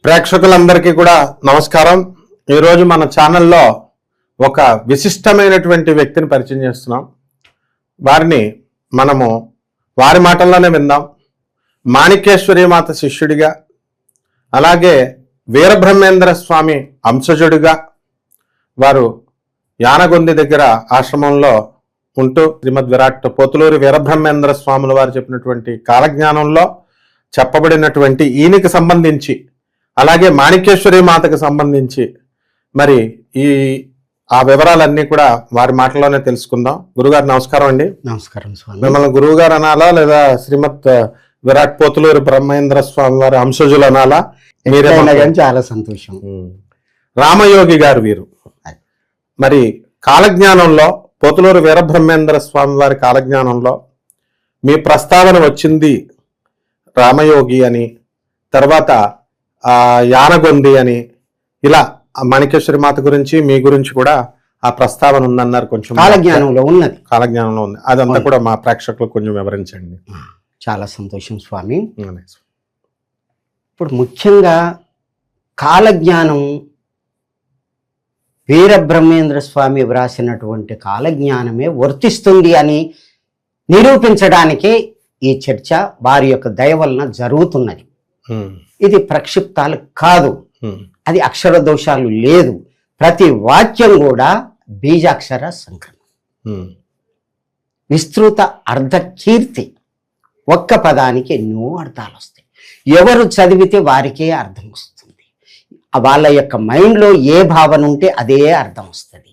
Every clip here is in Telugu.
ప్రేక్షకులందరికీ కూడా నమస్కారం. ఈరోజు మన ఛానల్లో ఒక విశిష్టమైనటువంటి వ్యక్తిని పరిచయం చేస్తున్నాం. వారిని మనము వారి మాటల్లోనే విందాం. మాణిక్యేశ్వరి మాత శిష్యుడిగా, అలాగే వీరబ్రహ్మేంద్ర స్వామి అంశజుడిగా వారు యానగొంది దగ్గర ఆశ్రమంలో ఉంటూ శ్రీమద్ విరాట్ పోతులూరి వీరబ్రహ్మేంద్ర స్వాముల వారు చెప్పినటువంటి కాలజ్ఞానంలో చెప్పబడినటువంటి ఈయనకి సంబంధించి, అలాగే మాణిక్యేశ్వరి మాతకు సంబంధించి మరి ఆ వివరాలన్నీ కూడా వారి మాటల్లోనే తెలుసుకుందాం. గురుగారు నమస్కారం అండి. నమస్కారం స్వామి. మిమ్మల్ని గురువు గారు అనాలా లేదా శ్రీమద్ విరాట్ పోతులూరి బ్రహ్మేంద్ర స్వామి వారి అంశజులు అనాలా? మీరే చాలా సంతోషం. రామయోగి గారు వీరు. మరి కాలజ్ఞానంలో పోతులూరి వీరబ్రహ్మేంద్ర స్వామి వారి కాలజ్ఞానంలో మీ ప్రస్తావన వచ్చింది రామయోగి అని, తర్వాత యానగొంది అని, ఇలా మాణిక్యేశ్వరి మాత గురించి మీ గురించి కూడా ఆ ప్రస్తావన ఉందన్నారు. కొంచెం కాలజ్ఞానంలో ఉంది. అదంతా కూడా మా ప్రేక్షకులకు కొంచెం వివరించండి. చాలా సంతోషం స్వామి. ఇప్పుడు ముఖ్యంగా కాలజ్ఞానం వీరబ్రహ్మేంద్ర స్వామి వ్రాసినటువంటి కాలజ్ఞానమే వర్తిస్తుంది అని నిరూపించడానికే ఈ చర్చ వారి యొక్క దయ వలన జరుగుతున్నది. ఇది ప్రక్షిప్తాలు కాదు, అది అక్షర దోషాలు లేదు. ప్రతి వాక్యం కూడా బీజాక్షర సంకలనం, విస్తృత అర్ధ కీర్తి. ఒక్క పదానికి ఎన్నో అర్థాలు వస్తాయి. ఎవరు చదివితే వారికే అర్థం వస్తుంది. వాళ్ళ యొక్క మైండ్లో ఏ భావన ఉంటే అదే అర్థం వస్తుంది.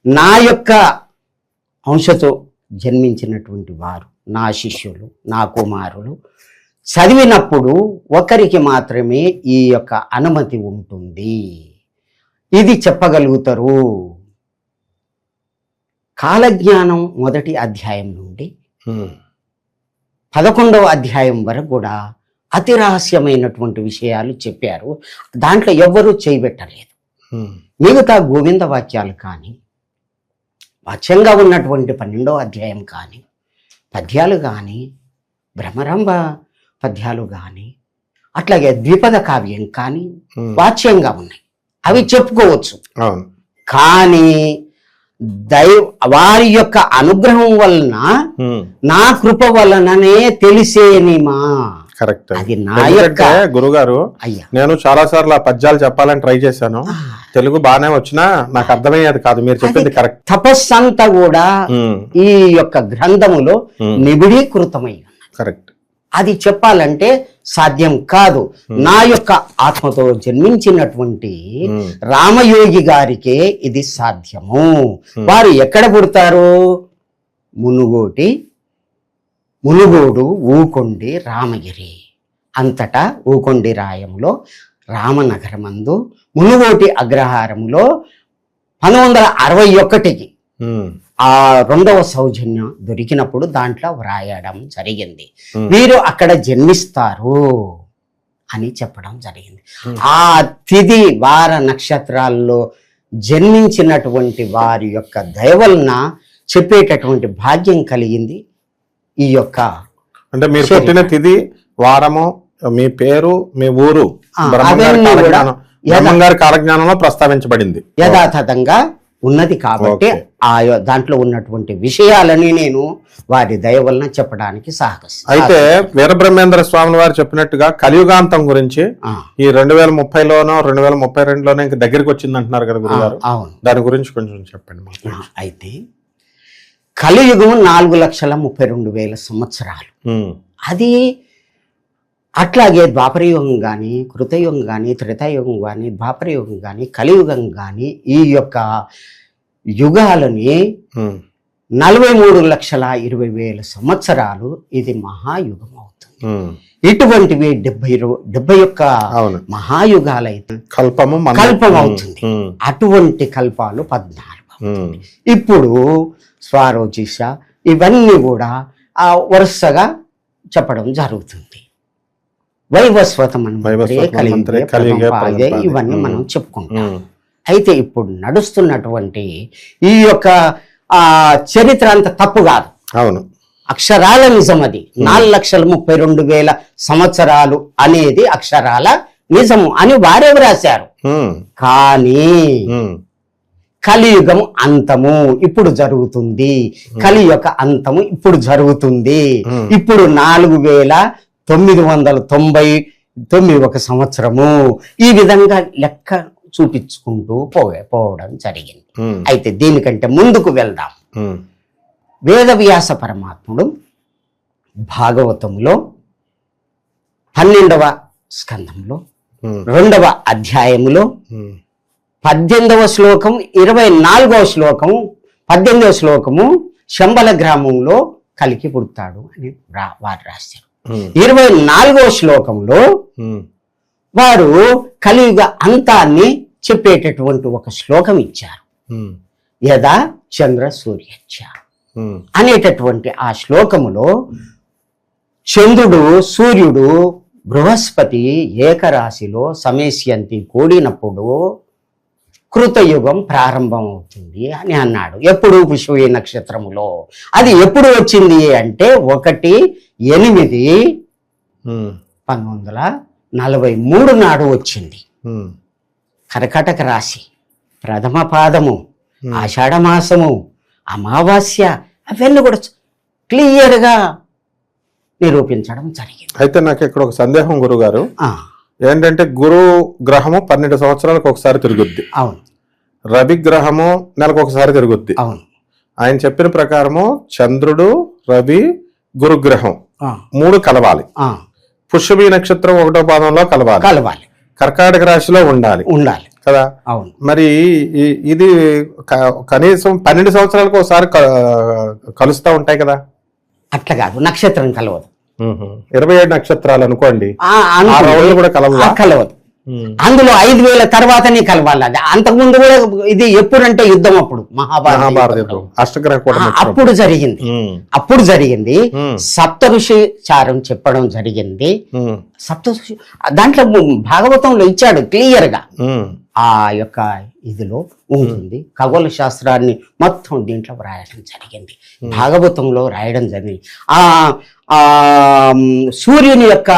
నా యొక్క అంశతో జన్మించినటువంటి వారు, నా శిష్యులు, నా కుమారులు చదివినప్పుడు ఒకరికి మాత్రమే ఈ యొక్క అనుమతి ఉంటుంది, ఇది చెప్పగలుగుతారు. కాలజ్ఞానం మొదటి అధ్యాయం నుండి 11వ అధ్యాయం వరకు కూడా అతి రహస్యమైనటువంటి విషయాలు చెప్పారు. దాంట్లో ఎవ్వరూ చేయబెట్టలేదు. మిగతా గోవింద వాక్యాలు కానీ, వాచ్యంగా ఉన్నటువంటి 12వ అధ్యాయం కానీ, పద్యాలు కానీ, భ్రమరంభ పద్యాలు కానీ, అట్లాగే ద్విపద కావ్యం కానీ వాచ్యంగా ఉన్నాయి. అవి చెప్పుకోవచ్చు. కానీ వారి యొక్క అనుగ్రహం వలన, నా కృప వలననే తెలిసేనిమా. కరెక్ట్. అది నా యొక్క గురుగారు. నేను చాలా సార్లు ఆ పద్యాలు చెప్పాలని ట్రై చేశాను. తెలుగు బాగానే వచ్చినా నాకు అర్థమయ్యేది కాదు. మీరు చెప్పింది కరెక్ట్. తపస్సంతా కూడా ఈ యొక్క గ్రంథములో నిబిడీకృతమై కరెక్ట్. అది చెప్పాలంటే సాధ్యం కాదు. నా యొక్క ఆత్మతో జన్మించినటువంటి రామయోగి గారికే ఇది సాధ్యము. వారు ఎక్కడ పుడతారు? మునుగోడు ఊకొండి రామగిరి అంతటా ఊకొండి రాయంలో రామనగరమందు మునుగోటి అగ్రహారములో 1961కి ఆ 2వ సౌజన్యం దొరికినప్పుడు దాంట్లో వ్రాయడం జరిగింది. వీరు అక్కడ జన్మిస్తారు అని చెప్పడం జరిగింది. ఆ తిథి వార నక్షత్రాల్లో జన్మించినటువంటి వారి యొక్క దయ వలన చెప్పేటటువంటి భాగ్యం కలిగింది. ఈ యొక్క అంటే మీరు పుట్టిన తిథి, వారము, మీ పేరు, మీ ఊరు బ్రహ్మంగారి కాలజ్ఞానంలో ప్రస్తావించబడింది, యథాతథంగా ఉన్నది. కాబట్టి ఆ దాంట్లో ఉన్నటువంటి విషయాలని నేను వారి దయ వలన చెప్పడానికి సాహసం. అయితే వీరబ్రహ్మేంద్ర స్వామి వారు చెప్పినట్టుగా కలియుగాంతం గురించి ఈ 2030లోనో 2032లోనో ఇంకా దగ్గరికి వచ్చింది అంటున్నారు కదా గురుగారు. అవును, దాని గురించి కొంచెం చెప్పండి. అయితే కలియుగం 4,32,000 సంవత్సరాలు. అది అట్లాగే ద్వాపరయుగం కానీ, కృతయుగం కానీ, త్రేతాయుగం కానీ, ద్వాపరయుగం కానీ, కలియుగం కానీ, ఈ యొక్క యుగాలని 43,20,000 సంవత్సరాలు ఇది మహాయుగం అవుతుంది. ఇటువంటివి 71 మహాయుగాలైతే కల్పం అవుతుంది. అటువంటి కల్పాలు 14. ఇప్పుడు స్వారోచిష ఇవన్నీ కూడా వరుసగా చెప్పడం జరుగుతుంది. వైవస్వతం ఇవన్నీ మనం చెప్పుకుంటాం. అయితే ఇప్పుడు నడుస్తున్నటువంటి ఈ యొక్క చరిత్ర అంత తప్పు కాదు. అవును, అక్షరాల నిజం. అది 4,32,000 సంవత్సరాలు అనేది అక్షరాల నిజము అని వారే వ్రాశారు. కానీ కలియుగం అంతము ఇప్పుడు జరుగుతుంది, కలి యొక్క అంతము ఇప్పుడు జరుగుతుంది. ఇప్పుడు 4999 సంవత్సరము ఈ విధంగా లెక్క చూపించుకుంటూ పోవడం జరిగింది. అయితే దీనికంటే ముందుకు వెళ్దాం. వేదవ్యాస పరమాత్ముడు భాగవతంలో 12వ స్కంధంలో 2వ అధ్యాయములో 18వ శ్లోకం 24వ శ్లోకం 18వ శ్లోకము శంబల గ్రామంలో కలికి పుడతాడు అని వారు రాశారు. 24వ శ్లోకంలో వారు కలియుగ అంతాన్ని చెప్పేటటువంటి ఒక శ్లోకం ఇచ్చారు. యదా చంద్ర సూర్యచ్చ అనేటటువంటి ఆ శ్లోకములో చంద్రుడు సూర్యుడు బృహస్పతి ఏకరాశిలో సమేశ్యంతి కూడినప్పుడు కృతయుగం ప్రారంభం అవుతుంది అని అన్నాడు. ఎప్పుడు పుష్యమి నక్షత్రములో. అది ఎప్పుడు వచ్చింది అంటే 1/8/1943 నాడు వచ్చింది. కర్కాటక రాశి, ప్రథమ పాదము, ఆషాఢ మాసము, అమావాస్య అవన్నీ కూడా క్లియర్ గా నిరూపించడం జరిగింది. అయితే నాకు ఇక్కడ ఒక సందేహం గురుగారు, ఏంటంటే గురు గ్రహము 12 సంవత్సరాలకు ఒకసారి తిరుగుద్ది. అవును. రవి గ్రహము నెలకు ఒకసారి తిరుగుద్ది. అవును. ఆయన చెప్పిన ప్రకారము చంద్రుడు, రవి, గురుగ్రహం 3 కలవాలి. పుష్యమి నక్షత్రం 1వ పాదంలో కలవాలి. కర్కాటక రాశిలో ఉండాలి కదా. అవును. మరి ఇది కనీసం 12 సంవత్సరాలకు ఒకసారి కలుస్తా ఉంటాయి కదా. అట్లా కాదు, నక్షత్రం కలవదు. 27 నక్షత్రాలు అనుకోండి, కూడా కలవదు. అందులో 5000 తర్వాతనే కలవాలి. అది అంతకుముందు కూడా ఇది ఎప్పుడంటే యుద్ధం అప్పుడు మహాభారత అష్టగ్రహ అప్పుడు జరిగింది. సప్త ఋషి చారం చెప్పడం జరిగింది. సప్త ఋషి దాంట్లో భాగవతంలో ఇచ్చాడు క్లియర్ గా. ఆ యొక్క ఇదిలో ఉంటుంది. ఖగోళ శాస్త్రాన్ని మొత్తం దీంట్లో రాయడం జరిగింది, భాగవతంలో రాయడం జరిగింది. ఆ సూర్యుని యొక్క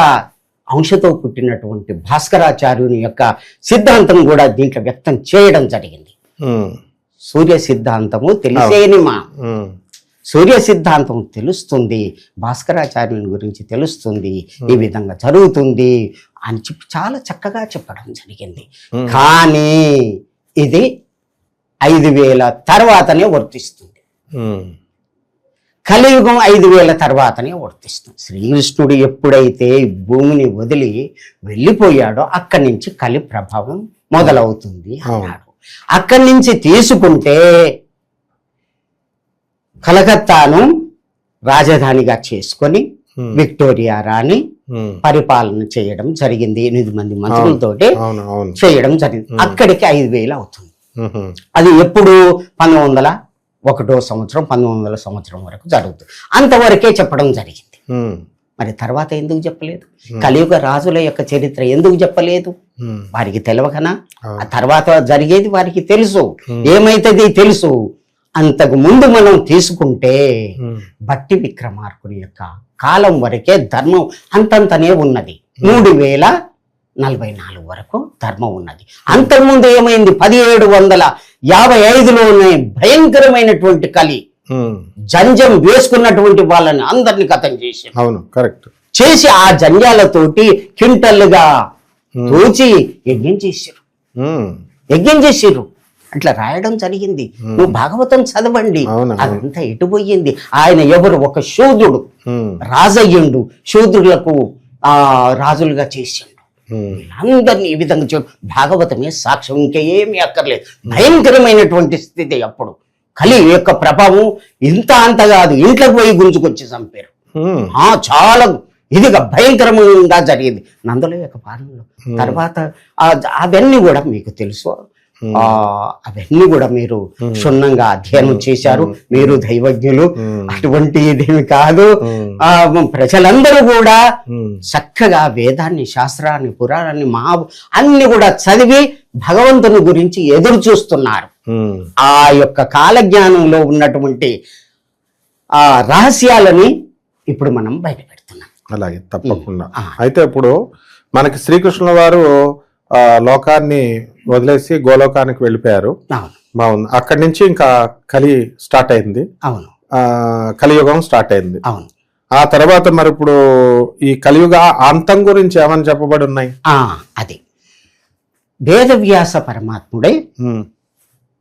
అంశతో పుట్టినటువంటి భాస్కరాచార్యుని యొక్క సిద్ధాంతం కూడా దీంట్లో వ్యక్తం చేయడం జరిగింది. సూర్య సిద్ధాంతము తెలిసేనిమా, సూర్య సిద్ధాంతం తెలుస్తుంది, భాస్కరాచార్యుని గురించి తెలుస్తుంది, ఈ విధంగా జరుగుతుంది అని చెప్పి చాలా చక్కగా చెప్పడం జరిగింది. కానీ ఇది 5000 తర్వాతనే వర్తిస్తుంది. కలియుగం 5000 తర్వాతనే వర్తిస్తుంది. శ్రీకృష్ణుడు ఎప్పుడైతే భూమిని వదిలి వెళ్ళిపోయాడో అక్కడి నుంచి కలి ప్రభావం మొదలవుతుంది అన్నాడు. అక్కడి నుంచి తీసుకుంటే కలకత్తాను రాజధానిగా చేసుకొని విక్టోరియా రాణి పరిపాలన చేయడం జరిగింది. 8 మంది మంత్రులతోటి చేయడం జరిగింది. అక్కడికి 5000 అవుతుంది. అది ఎప్పుడు 1901వ సంవత్సరం 1900 సంవత్సరం వరకు జరుగుతుంది. అంతవరకే చెప్పడం జరిగింది. మరి తర్వాత ఎందుకు చెప్పలేదు? కలియుగ రాజుల యొక్క చరిత్ర ఎందుకు చెప్పలేదు? వారికి తెలియకనా? ఆ తర్వాత జరిగేది వారికి తెలుసు, ఏమైతుంది తెలుసు. అంతకు ముందు మనం తీసుకుంటే భట్టి విక్రమార్కుని యొక్క కాలం వరకే ధర్మం అంతంతనే ఉన్నది. 3044 వరకు ధర్మం ఉన్నది. అంతకుముందు ఏమైంది? 1755లోనే భయంకరమైనటువంటి కలి జంజం వేసుకున్నటువంటి వాళ్ళని అందరినీ కథం చేసి, అవును కరెక్ట్ చేసి ఆ జంజాలతోటి క్వింటల్లుగా తోచి యజ్ఞం చేసిర్రు. అట్లా రాయడం జరిగింది. నువ్వు భాగవతం చదవండి. అదంతా ఎటుపోయింది? ఆయన ఎవరు? ఒక శూద్రుడు రాజయ్యుండు, శూద్రులకు రాజులుగా చేసిండు. అందరినీ ఈ విధంగా భాగవతమే సాక్ష్యం, ఇంకేమీ అక్కర్లేదు. భయంకరమైనటువంటి స్థితి అప్పుడు. కలి యొక్క ప్రభావం ఇంత అంత కాదు, ఇంట్లోకి పోయి గుంజుకొచ్చి చంపారు. చాలా ఇదిగా భయంకరంగా జరిగింది నందుల యొక్క పాలనలో. తర్వాత అవన్నీ కూడా మీకు తెలుసు. అవన్నీ కూడా మీరు క్షుణ్ణంగా అధ్యయనం చేశారు. మీరు దైవజ్ఞులు, అటువంటి ఇదేమి కాదు. ప్రజలందరూ కూడా చక్కగా వేదాన్ని, శాస్త్రాన్ని, పురాణాన్ని, అన్ని కూడా చదివి భగవంతుని గురించి ఎదురు చూస్తున్నారు. ఆ యొక్క కాలజ్ఞానంలో ఉన్నటువంటి ఆ రహస్యాలని ఇప్పుడు మనం బయట పెడుతున్నాం. అలాగే తప్పకుండా. అయితే ఇప్పుడు మనకి శ్రీకృష్ణుల వారు లోకాన్ని వదిలేసి గోలోకానికి వెళ్ళిపోయారు. బాగుంది. అక్కడి నుంచి ఇంకా కలి స్టార్ట్ అయింది. అవును, కలియుగం స్టార్ట్ అయింది. అవును. ఆ తర్వాత మరి ఇప్పుడు ఈ కలియుగ అంతం గురించి ఏమని చెప్పబడి ఉన్నాయి? అది వేదవ్యాస పరమాత్ముడే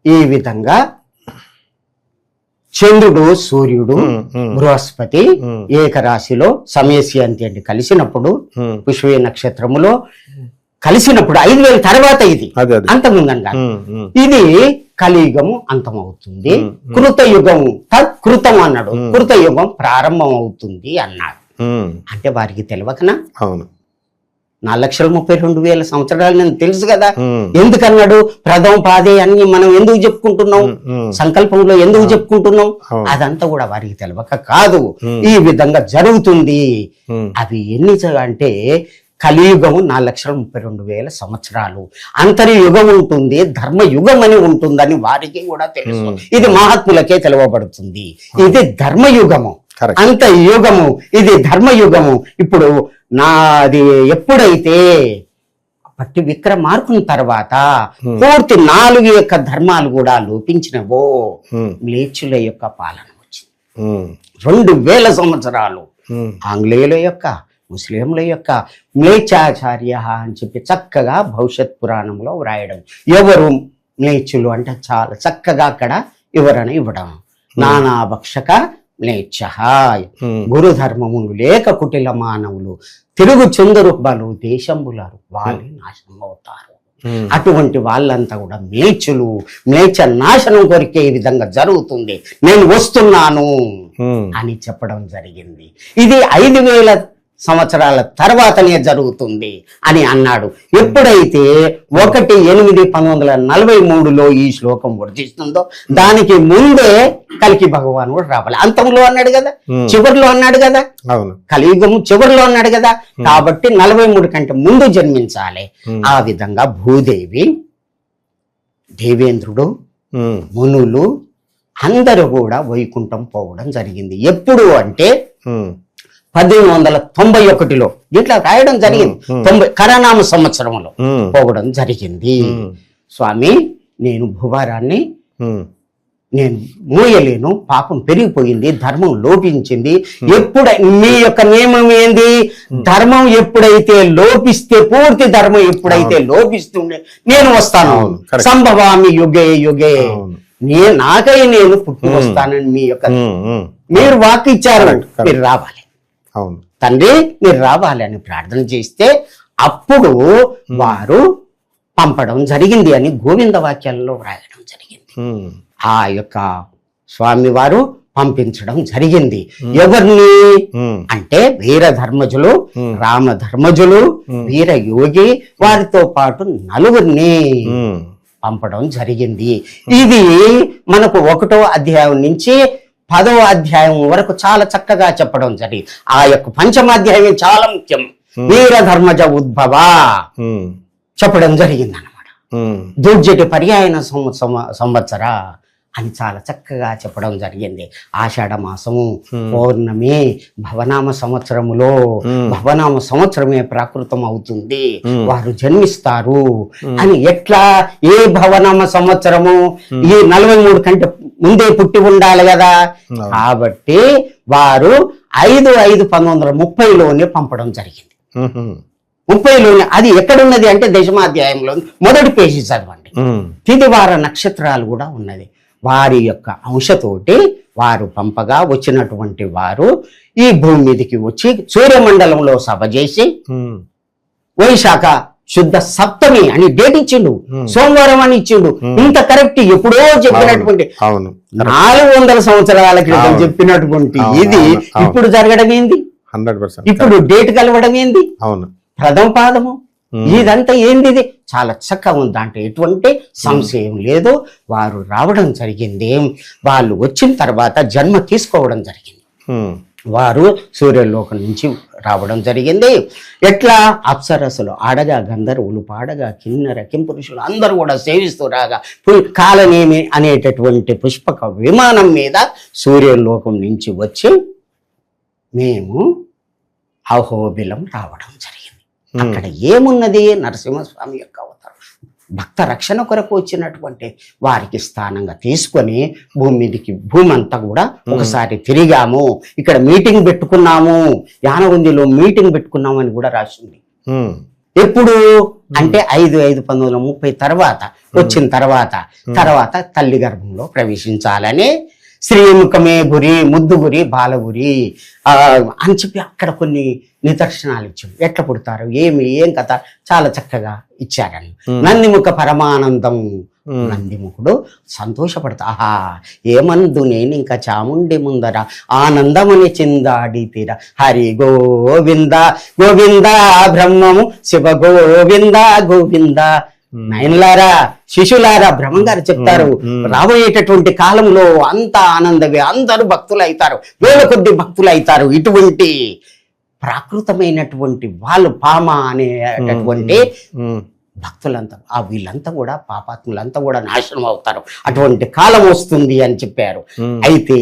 ఈ విధంగా చంద్రుడు, సూర్యుడు, బృహస్పతి ఏకరాశిలో సమయస్యంతి అంటే కలిసినప్పుడు పుష్పే నక్షత్రములో కలిసినప్పుడు 5000 తర్వాత ఇది అంతముందంగా ఇది కలియుగము అంతమవుతుంది. కృతయుగము తత్కృతం అన్నాడు. కృతయుగం ప్రారంభం అవుతుంది అన్నాడు. అంటే వారికి తెలియకనా? అవును, 4,32,000 సంవత్సరాలు నేను తెలుసు కదా. ఎందుకన్నాడు? ప్రథమ పాదే అన్ని మనం ఎందుకు చెప్పుకుంటున్నాం, సంకల్పంలో ఎందుకు చెప్పుకుంటున్నాం, అదంతా కూడా వారికి తెలియక కాదు. ఈ విధంగా జరుగుతుంది. అవి ఎన్ని అంటే కలియుగము 4,32,000 సంవత్సరాలు. అంతర్యుగం ఉంటుంది, ధర్మయుగం అని ఉంటుందని వారికి కూడా తెలుసు. ఇది మహాత్ములకే తెలవబడుతుంది. ఇది ధర్మయుగము, అంతర్యుగము, ఇది ధర్మయుగము. ఇప్పుడు నాది ఎప్పుడైతే పట్టి విక్రమార్కుని తర్వాత పూర్తి 4 యొక్క ధర్మాలు కూడా లోపించినవో మ్లేచ్చుల యొక్క పాలన వచ్చింది. 2000 సంవత్సరాలు ఆంగ్లేయుల యొక్క, ముస్లింల యొక్క మ్లేచ్చాచార్య అని చెప్పి చక్కగా భవిష్యత్ పురాణంలో వ్రాయడం. ఎవరు మ్లేచ్చులు అంటే చాలా చక్కగా అక్కడ వివరణ ఇవ్వడం. నానాభక్షక మ్లేచ్ఛ గురు ధర్మములు లేక కుటిల మానవులు తిరుగు చందరు బలు దేశంబులారు వాళ్ళే నాశనం అవుతారు. అటువంటి వాళ్ళంతా కూడా మ్లేచ్చులు. మ్లేచ్ఛ నాశనం కొరికే విధంగా జరుగుతుంది. నేను వస్తున్నాను అని చెప్పడం జరిగింది. ఇది 5,000 సంవత్సరాల తర్వాతనే జరుగుతుంది అని అన్నాడు. ఎప్పుడైతే 1/8/1943లో ఈ శ్లోకం వర్తిస్తుందో దానికి ముందే కలికి భగవానుడు రావాలి. అంతంలో అన్నాడు కదా, చివరిలో అన్నాడు కదా, కలియుగము చివరిలో అన్నాడు కదా. కాబట్టి 43 కంటే ముందు జన్మించాలి. ఆ విధంగా భూదేవి, దేవేంద్రుడు, మునులు అందరూ కూడా వైకుంఠం పోవడం జరిగింది. ఎప్పుడు అంటే 1891లో ఇట్లా రాయడం జరిగింది. 90 కరనామ సంవత్సరంలో పోవడం జరిగింది. స్వామి, నేను భూభారాన్ని నేను మోయలేను, పాపం పెరిగిపోయింది, ధర్మం లోపించింది. మీ యొక్క నియమం ఏంది? ధర్మం ఎప్పుడైతే లోపిస్తే, పూర్తి ధర్మం ఎప్పుడైతే లోపిస్తుండే నేను వస్తాను. సంభవామి యుగే యుగే, నాకై నేను పుట్టి వస్తానని మీ యొక్క మీరు వాక్ ఇచ్చారు. మీరు రావాలి తండ్రి, మీరు రావాలి అని ప్రార్థన చేస్తే అప్పుడు వారు పంపడం జరిగింది అని గోవింద వాక్యాల్లో వ్రాయడం జరిగింది. ఆ యొక్క స్వామి వారు పంపించడం జరిగింది. ఎవరిని అంటే వీర ధర్మజులు, రామ ధర్మజులు, వీర యోగి, వారితో పాటు 4 పంపడం జరిగింది. ఇది మనకు 1వ అధ్యాయం నుంచి 10వ అధ్యాయం వరకు చాలా చక్కగా చెప్పడం జరిగింది. ఆ యొక్క 5వ అధ్యాయం చాలా ముఖ్యం. వీర ధర్మజ ఉద్భవ చెప్పడం జరిగింది అన్నమాట. దుర్జటి పర్యాయన సంవత్సర అని చాలా చక్కగా చెప్పడం జరిగింది. ఆషాఢ మాసము, పౌర్ణమి, భవనామ సంవత్సరములో భవనామ సంవత్సరమే ప్రాకృతం అవుతుంది, వారు జన్మిస్తారు అని. ఎట్లా? ఏ భవనామ సంవత్సరము? ఈ 43 కంటే ముందే పుట్టి ఉండాలి కదా. కాబట్టి వారు 5/5/1930లోనే పంపడం జరిగింది. 30లోనే. అది ఎక్కడున్నది అంటే దశమాధ్యాయంలో మొదటి పేజీ చదవండి. తిదివార నక్షత్రాలు కూడా ఉన్నది. వారి యొక్క అంశతోటి వారు పంపగా వచ్చినటువంటి వారు ఈ భూమి మీదకి వచ్చి సూర్యమండలంలో సభ చేసి వైశాఖ శుద్ధ సప్తమి అని డేట్ ఇచ్చిండు, సోమవారం అని ఇచ్చిండు. ఇంత కరెక్ట్ ఎప్పుడో చెప్పినటువంటి 400 సంవత్సరాల క్రితం చెప్పినటువంటి ఇది ఇప్పుడు జరగడం ఏంది? 100%. ఇప్పుడు డేట్ కలవడం ఏంది? ప్రథమ పాదము. ఇదంతా ఏంది? ఇది చాలా చక్కగా ఉంది, దాంట్లో ఎటువంటి సంశయం లేదు. వారు రావడం జరిగింది. వాళ్ళు వచ్చిన తర్వాత జన్మ తీసుకోవడం జరిగింది. వారు సూర్యలోకం నుంచి రావడం జరిగింది. ఎట్లా? అప్సరసులు ఆడగా, గంధర్వులు పాడగా, కిన్నెర కింపురుషులు అందరూ కూడా సేవిస్తూ రాగా కాలనేమి అనేటటువంటి పుష్పక విమానం మీద సూర్యలోకం నుంచి వచ్చి మేము అహోబిలం రావడం జరిగింది. అక్కడ ఏమున్నది? నరసింహస్వామి యొక్క అవతారం. భక్త రక్షణ కొరకు వచ్చినటువంటి వారికి స్థానంగా తీసుకొని భూమి అంతా కూడా ఒకసారి తిరిగాము, ఇక్కడ మీటింగ్ పెట్టుకున్నాము, యానగుందిలో మీటింగ్ పెట్టుకున్నాము అని కూడా రాసింది. ఎప్పుడు అంటే 5/5/1930 తర్వాత వచ్చిన తర్వాత తల్లి గర్భంలో ప్రవేశించాలని శ్రీముఖమే గురి, ముద్దుగురి, బాలగురి అని చెప్పి అక్కడ కొన్ని నిదర్శనాలు ఇచ్చాడు. ఎట్లా పుడతారు, ఏం కథ చాలా చక్కగా ఇచ్చారని. నందిముఖ పరమానందం. నందిముఖుడు సంతోషపడతా, ఆహా ఏమందు నేను ఇంకా చాముండి ముందర ఆనందముని చిందాడి తీర హరి గోవింద గోవింద బ్రహ్మము శివ గోవింద గోవింద. నయనలారా, శిశులారా, బ్రహ్మంగారు చెప్తారు రాబోయేటటువంటి కాలంలో అంత ఆనందమే, అందరూ భక్తులు అవుతారు, వేల కొద్ది భక్తులు అవుతారు. ఇటువంటి ప్రాకృతమైనటువంటి వాళ్ళు పామ అనేటటువంటి భక్తులంతా వీళ్ళంతా కూడా పాపాత్ములంతా కూడా నాశనం అవుతారు, అటువంటి కాలం వస్తుంది అని చెప్పారు. అయితే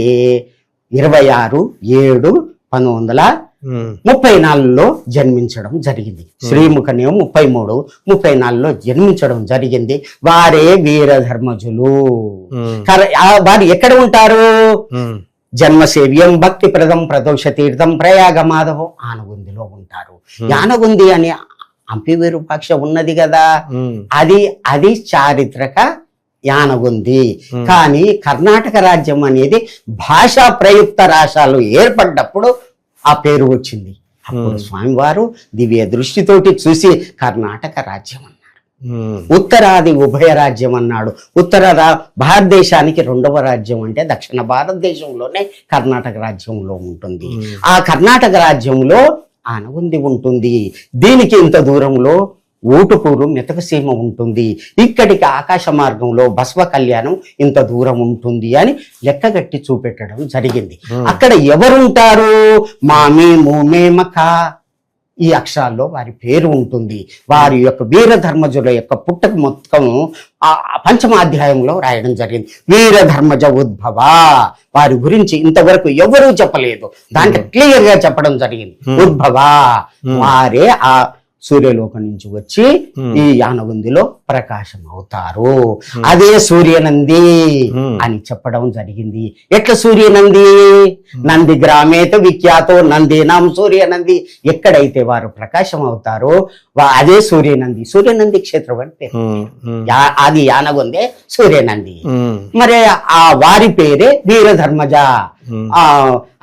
26/7/1934లో జన్మించడం జరిగింది. శ్రీముఖనేమో 33/34లో జన్మించడం జరిగింది. వారే వీరధర్మజులు. వారు ఎక్కడ ఉంటారు? జన్మసేవ్యం భక్తి ప్రదం ప్రదోష తీర్థం ప్రయాగ మాధవం ఆనగుందిలో ఉంటారు. యానగుంది అని హంపి విరూపాక్ష ఉన్నది కదా, అది చారిత్రక యానగుంది. కానీ కర్ణాటక రాజ్యం అనేది భాషా ప్రయుక్త రాష్ట్రాలు ఏర్పడ్డప్పుడు ఆ పేరు వచ్చింది. అప్పుడు స్వామివారు దివ్య దృష్టితోటి చూసి కర్ణాటక రాజ్యం అన్నారు, ఉత్తరాది ఉభయ రాజ్యం అన్నాడు. భారతదేశానికి 2వ రాజ్యం అంటే దక్షిణ భారతదేశంలోనే కర్ణాటక రాజ్యంలో ఉంటుంది. ఆ కర్ణాటక రాజ్యంలో ఆనగుంది ఉంటుంది. దీనికి ఇంత దూరంలో ఊటుకూరు మెతకసీమ ఉంటుంది. ఇక్కడికి ఆకాశ మార్గంలో బసవ కళ్యాణం ఇంత దూరం ఉంటుంది అని లెక్కగట్టి చూపెట్టడం జరిగింది. అక్కడ ఎవరుంటారు? మామి మూమే మఖ ఈ అక్షరాల్లో వారి పేరు ఉంటుంది. వారి యొక్క వీరధర్మజుల యొక్క పుట్టక మొత్తం పంచమాధ్యాయంలో రాయడం జరిగింది. వీరధర్మజ ఉద్భవ వారి గురించి ఇంతవరకు ఎవరూ చెప్పలేదు, దాంట్లో క్లియర్ గా చెప్పడం జరిగింది. ఉద్భవ వారే ఆ సూర్యలోకం నుంచి వచ్చి ఈ యానగుందిలో ప్రకాశం అవుతారు. అదే సూర్యనంది అని చెప్పడం జరిగింది. ఎట్లా సూర్యనంది? నంది గ్రామేత విఖ్యాతో నందీనాం సూర్యనంది. ఎక్కడైతే వారు ప్రకాశం అవుతారో అదే సూర్యనంది. సూర్యనంది క్షేత్రం అంటే అది యానగుందే సూర్యనంది. మరి ఆ వారి పేరే వీరధర్మజ,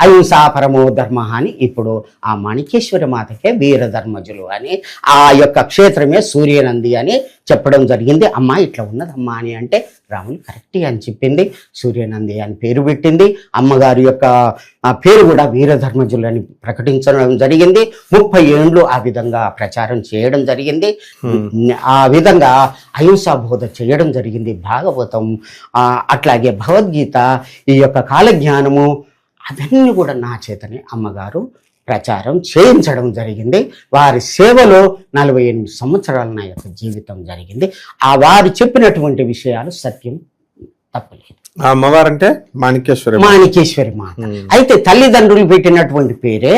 అహింసా పరమో ధర్మ అని ఇప్పుడు ఆ మాణికేశ్వరి మాతకే వీరధర్మజులు అని ఆ యొక్క క్షేత్రమే సూర్యనంది అని చెప్పడం జరిగింది. అమ్మ ఇట్లా ఉన్నదమ్మా అని అంటే రాముని కరెక్ట్ అని చెప్పింది, సూర్యనంది అని పేరు పెట్టింది. అమ్మగారి యొక్క పేరు కూడా వీరధర్మజులు అని ప్రకటించడం జరిగింది. 30 ఏళ్ళు ఆ విధంగా ప్రచారం చేయడం జరిగింది. ఆ విధంగా అహింసా బోధ చేయడం జరిగింది. భాగవతం అట్లాగే భగవద్గీత, ఈ యొక్క కాలజ్ఞానము అవన్నీ కూడా నా చేతనే అమ్మగారు ప్రచారం చేయించడం జరిగింది. వారి సేవలో 48 సంవత్సరాల నా యొక్క జీవితం జరిగింది. ఆ వారు చెప్పినటువంటి విషయాలు సత్యం, తప్పలేదు. అమ్మవారంటే మాణికేశ్వరి మాత. అయితే తల్లిదండ్రులు పెట్టినటువంటి పేరే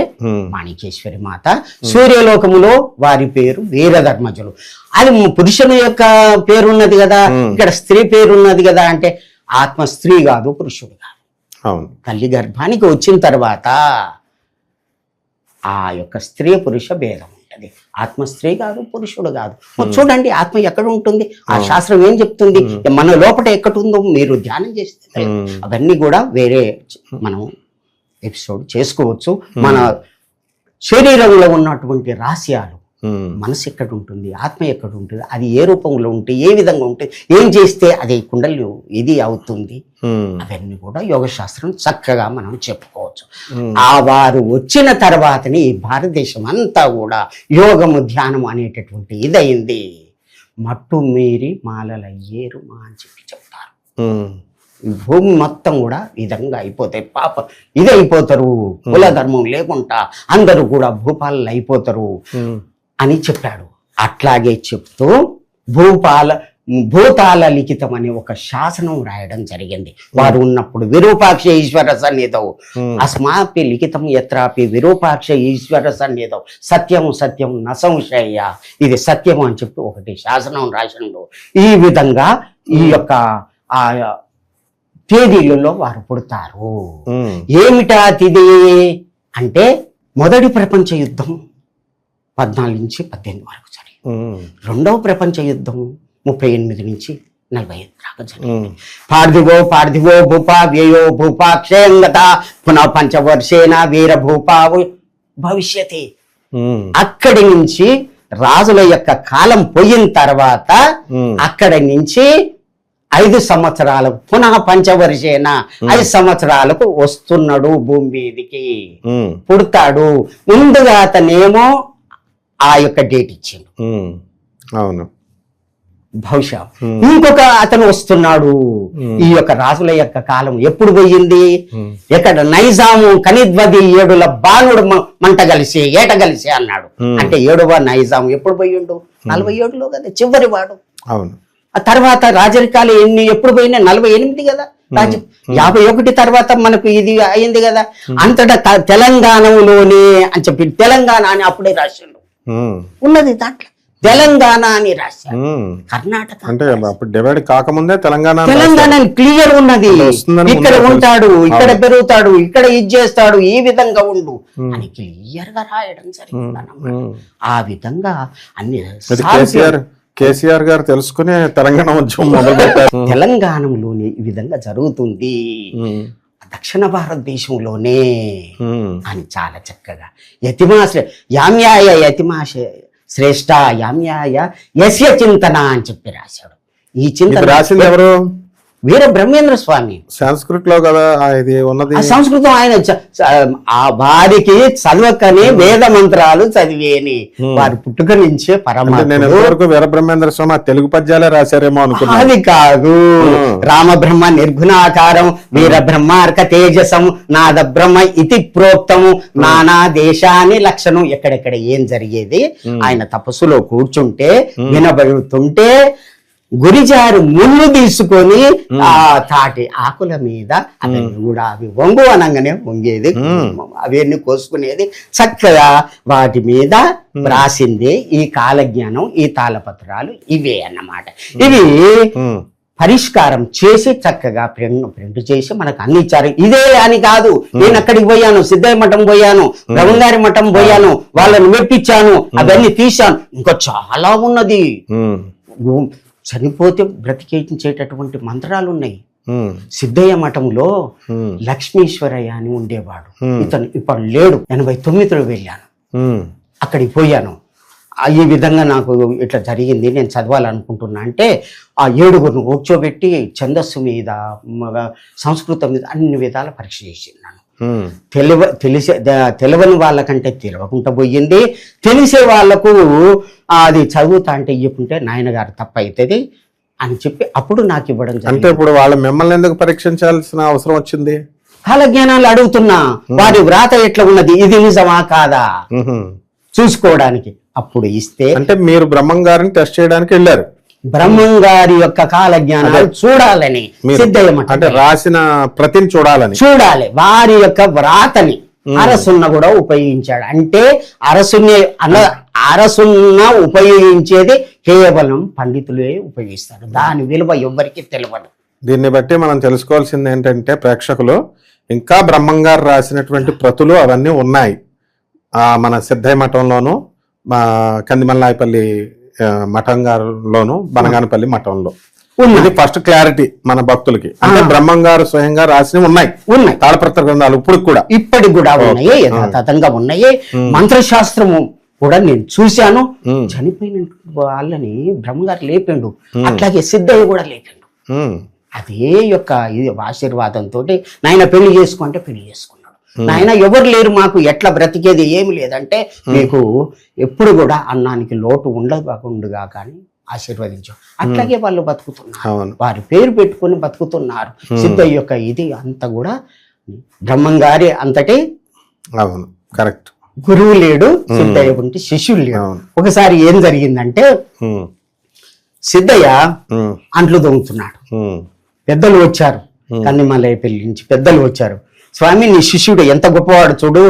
మాణికేశ్వరి మాత. సూర్యలోకములో వారి పేరు వీరధర్మజులు. అది పురుషుని యొక్క పేరున్నది కదా, ఇక్కడ స్త్రీ పేరున్నది కదా. అంటే ఆత్మ స్త్రీ కాదు, పురుషుడు కాదు. తల్లి గర్భానికి వచ్చిన తర్వాత ఆ యొక్క స్త్రీ పురుష భేదం ఉంటుంది. ఆత్మ స్త్రీ కాదు, పురుషుడు కాదు. చూడండి ఆత్మ ఎక్కడ ఉంటుంది, ఆ శాస్త్రం ఏం చెప్తుంది, మన లోపల ఎక్కడుందో మీరు ధ్యానం చేస్తే అవన్నీ కూడా వేరే మనం ఎపిసోడ్ చేసుకోవచ్చు. మన శరీరంలో ఉన్నటువంటి రహస్యాలు, మనసు ఎక్కడ ఉంటుంది, ఆత్మ ఎక్కడ ఉంటుంది, అది ఏ రూపంలో ఉంటే ఏ విధంగా ఉంటుంది, ఏం చేస్తే అది కుండలు ఇది అవుతుంది, అవన్నీ కూడా యోగ శాస్త్రం చక్కగా మనం చెప్పుకోవచ్చు. ఆ వారు వచ్చిన తర్వాతని ఈ భారతదేశం అంతా కూడా యోగము ధ్యానం అనేటటువంటి ఇదయింది. మట్టు మీరి మాలలయ్యేరు మా అని చెప్పి చెప్తారు. భూమి మొత్తం కూడా విధంగా అయిపోతాయి. పాప ఇది అయిపోతారు, కుల ధర్మం లేకుండా అందరూ కూడా భూపాలు అయిపోతారు అని చెప్పాడు. అట్లాగే చెప్తూ భూతాల లిఖితం అనే ఒక శాసనం రాయడం జరిగింది. వారు ఉన్నప్పుడు విరూపాక్ష ఈశ్వర సన్నిధౌ అస్మాపి లిఖితం యత్రాపి విరూపాక్ష ఈశ్వర సన్నిధౌ సత్యం సత్యం న సంశయ, ఇది సత్యము అని చెప్పి ఒకటి శాసనం రాసిండు. ఈ విధంగా ఈ యొక్క ఆ తేదీలలో వారు పుడతారు. ఏమిటా తిథి అంటే మొదటి ప్రపంచ యుద్ధం 14 నుంచి 18 వరకు జరిగింది. రెండవ ప్రపంచ యుద్ధం 38 నుంచి 45 దాకా జరిగింది. పార్థివో భూపా వ్యయో భూపా క్షయంగత పునః పంచవర్షేణ వీర భూపా భవిష్యతి. అక్కడి నుంచి రాజుల యొక్క కాలం పోయిన తర్వాత అక్కడి నుంచి 5 సంవత్సరాలకు పునః పంచవర్షేన 5 సంవత్సరాలకు వస్తున్నాడు భూమి మీదికి, పుడతాడు. ముందుగా అతనేమో ఆ యొక్క డేట్ ఇచ్చిండు. అవును, బహుశా ఇంకొక అతను వస్తున్నాడు. ఈ యొక్క రాజుల యొక్క కాలం ఎప్పుడు పోయింది? ఎక్కడ నైజాము కనిద్వది 7 బాణుడు మంట కలిసి ఏట కలిసి అన్నాడు. అంటే 7వ నైజాము ఎప్పుడు పోయిండు? 47లో కదా చివరి వాడు. అవును. ఆ తర్వాత రాజరికాలు ఎప్పుడు పోయినా 48 కదా. 51 తర్వాత మనకు ఇది అయింది కదా. అంతటా తెలంగాణలోనే అని చెప్పి తెలంగాణ అని అప్పుడే రాసిండు. ఉన్నది దాంట్లో తెలంగాణ అని రాశారు. కర్ణాటక అంటే అప్పుడు డివైడ్ కాకముందే తెలంగాణ క్లియర్ ఉన్నది. ఇక్కడ ఉంటాడు, ఇక్కడ పెరుగుతాడు, ఇక్కడ ఇది చేస్తాడు, ఈ విధంగా ఉండు అని క్లియర్ గా రాయడం జరిగింది. ఆ విధంగా అన్ని కేసీఆర్ గారు తెలుసుకునే తెలంగాణ ఉద్యమం మొదలుపెట్టారు. తెలంగాణలోనే ఈ విధంగా జరుగుతుంది, దక్షిణ భారతదేశంలోనే అని చాలా చక్కగా యామ్యాయ యతిమాశ శ్రేష్ఠ యామ్యాయ యస్య చింతన అని చెప్పి రాశాడు. ఈ చింతన రాసింది ఎవరు? వీర బ్రహ్మేంద్ర స్వామి. సంస్కృత్ లో కదా ఇది ఉన్నది. సంస్కృతం ఆయన వారికి చదవకని వేద మంత్రాలు చదివేని వారి పుట్టుక నుంచే పరమాత్మ. వీర బ్రహ్మేంద్ర స్వామి తెలుగు పద్యాలే రాశారేమో అనుకున్నా. అది కాదు. రామబ్రహ్మ నిర్గుణాకారం వీర బ్రహ్మార్క తేజసం నాద బ్రహ్మ ఇతి ప్రోక్తము నానా దేశాన్ని లక్షణం. ఎక్కడెక్కడ ఏం జరిగేది ఆయన తపస్సులో కూర్చుంటే వినబడుతుంటే గురిజారు ముళ్ళు తీసుకొని ఆ తాటి ఆకుల మీద అవి కూడా అవి వంగు అనగానే వంగేది, అవన్నీ కోసుకునేది. చక్కగా వాటి మీద రాసింది ఈ కాలజ్ఞానం, ఈ తాళపత్రాలు ఇవే అన్నమాట. ఇవి పరిష్కారం చేసి చక్కగా ప్రింట్ చేసి మనకు అన్ని ఇచ్చారు. ఇదే అని కాదు, నేను అక్కడికి పోయాను, సిద్ధయ్య మఠం పోయాను, బ్రహ్మంగారి మఠం పోయాను, వాళ్ళని మెప్పించాను, అవన్నీ తీశాను. ఇంకా చాలా ఉన్నది. చనిపోతే బ్రతికించేటటువంటి మంత్రాలు ఉన్నాయి. సిద్ధయ్య మఠంలో లక్ష్మీశ్వరయ్య అని ఉండేవాడు. ఇతను ఇప్పుడు లేడు. 89లో వెళ్ళాను, అక్కడికి పోయాను. ఈ విధంగా నాకు ఇట్లా జరిగింది, నేను చదవాలనుకుంటున్నా అంటే ఆ 7గురిని కూర్చోబెట్టి ఛందస్సు మీద సంస్కృతం మీద అన్ని విధాల పరీక్ష చేసినాను. తెలియని వాళ్ళకంటే తెలియకుండా పోయింది, తెలిసే వాళ్లకు అది చదువుతా అంటే ఇవ్వకుంటే నాయనగారు తప్ప అవుతుంది అని చెప్పి అప్పుడు నాకు ఇవ్వడం జరిగింది. అంటే ఇప్పుడు వాళ్ళు మిమ్మల్ని ఎందుకు పరీక్షించాల్సిన అవసరం వచ్చింది? కాలజ్ఞానాలు అడుగుతున్నా, వారి వ్రాత ఎట్లా ఉన్నది, ఇది నిజమా కాదా చూసుకోవడానికి. అప్పుడు ఇస్తే అంటే మీరు బ్రహ్మం గారిని టెస్ట్ చేయడానికి వెళ్ళారు. బ్రహ్మం గారి యొక్క కాల జ్ఞానాలు చూడాలని సిద్ధయ్య మఠం అంటే రాసిన ప్రతిని చూడాలి. వారి యొక్క వ్రాతని అరసున్న కూడా ఉపయోగించాడు. అంటే అరసున్న ఉపయోగించేది కేవలం పండితులే ఉపయోగిస్తారు, దాని విలువ ఎవ్వరికి తెలియదు. దీన్ని బట్టి మనం తెలుసుకోవాల్సింది ఏంటంటే ప్రేక్షకులు, ఇంకా బ్రహ్మం గారు రాసినటువంటి ప్రతులు అవన్నీ ఉన్నాయి మన సిద్ధయ్య మఠంలోను, మా కందిమల్లాయపల్లి మఠం గారిలోను, బనగానపల్లి మఠంలో. ఇది ఫస్ట్ క్లారిటీ మన భక్తులకి. అంటే బ్రహ్మం గారు స్వయంగా రాసినవి ఉన్నాయి తాళపత్ర గ్రంథాలు ఇప్పటికి కూడా ఉన్నాయి, యథాతథంగా ఉన్నాయి. మంత్రశాస్త్రము కూడా నేను చూశాను. చనిపోయిన వాళ్ళని బ్రహ్మగారు లేపిండు, అట్లాగే సిద్ధయ్య కూడా లేపిండు. అదే యొక్క ఇది ఆశీర్వాదంతో నాయన పెళ్లి చేసుకుంటే పెళ్లి చేసుకున్నాడు. నాయన ఎవరు లేరు మాకు, ఎట్లా బ్రతికేది ఏమి లేదంటే మీకు ఎప్పుడు కూడా అన్నానికి లోటు ఉండకుండా కానీ ఆశీర్వదించాం. అట్లాగే వాళ్ళు బతుకుతున్నారు, వారి పేరు పెట్టుకుని బతుకుతున్నారు. సిద్ధయ్య యొక్క ఇది అంతా కూడా బ్రహ్మం గారి అంతటి కరెక్ట్ గురువు లేడు, సిద్ధయ్య ఉంటే శిష్యులు లేడు. ఒకసారి ఏం జరిగిందంటే సిద్ధయ్య ఉమ్, అంట్లు దొంగతున్నాడు. ఉమ్, పెద్దలు వచ్చారు, కన్నిమలై పెళ్లి నుంచి పెద్దలు వచ్చారు. స్వామి నీ శిష్యుడు ఎంత గొప్పవాడు చూడు,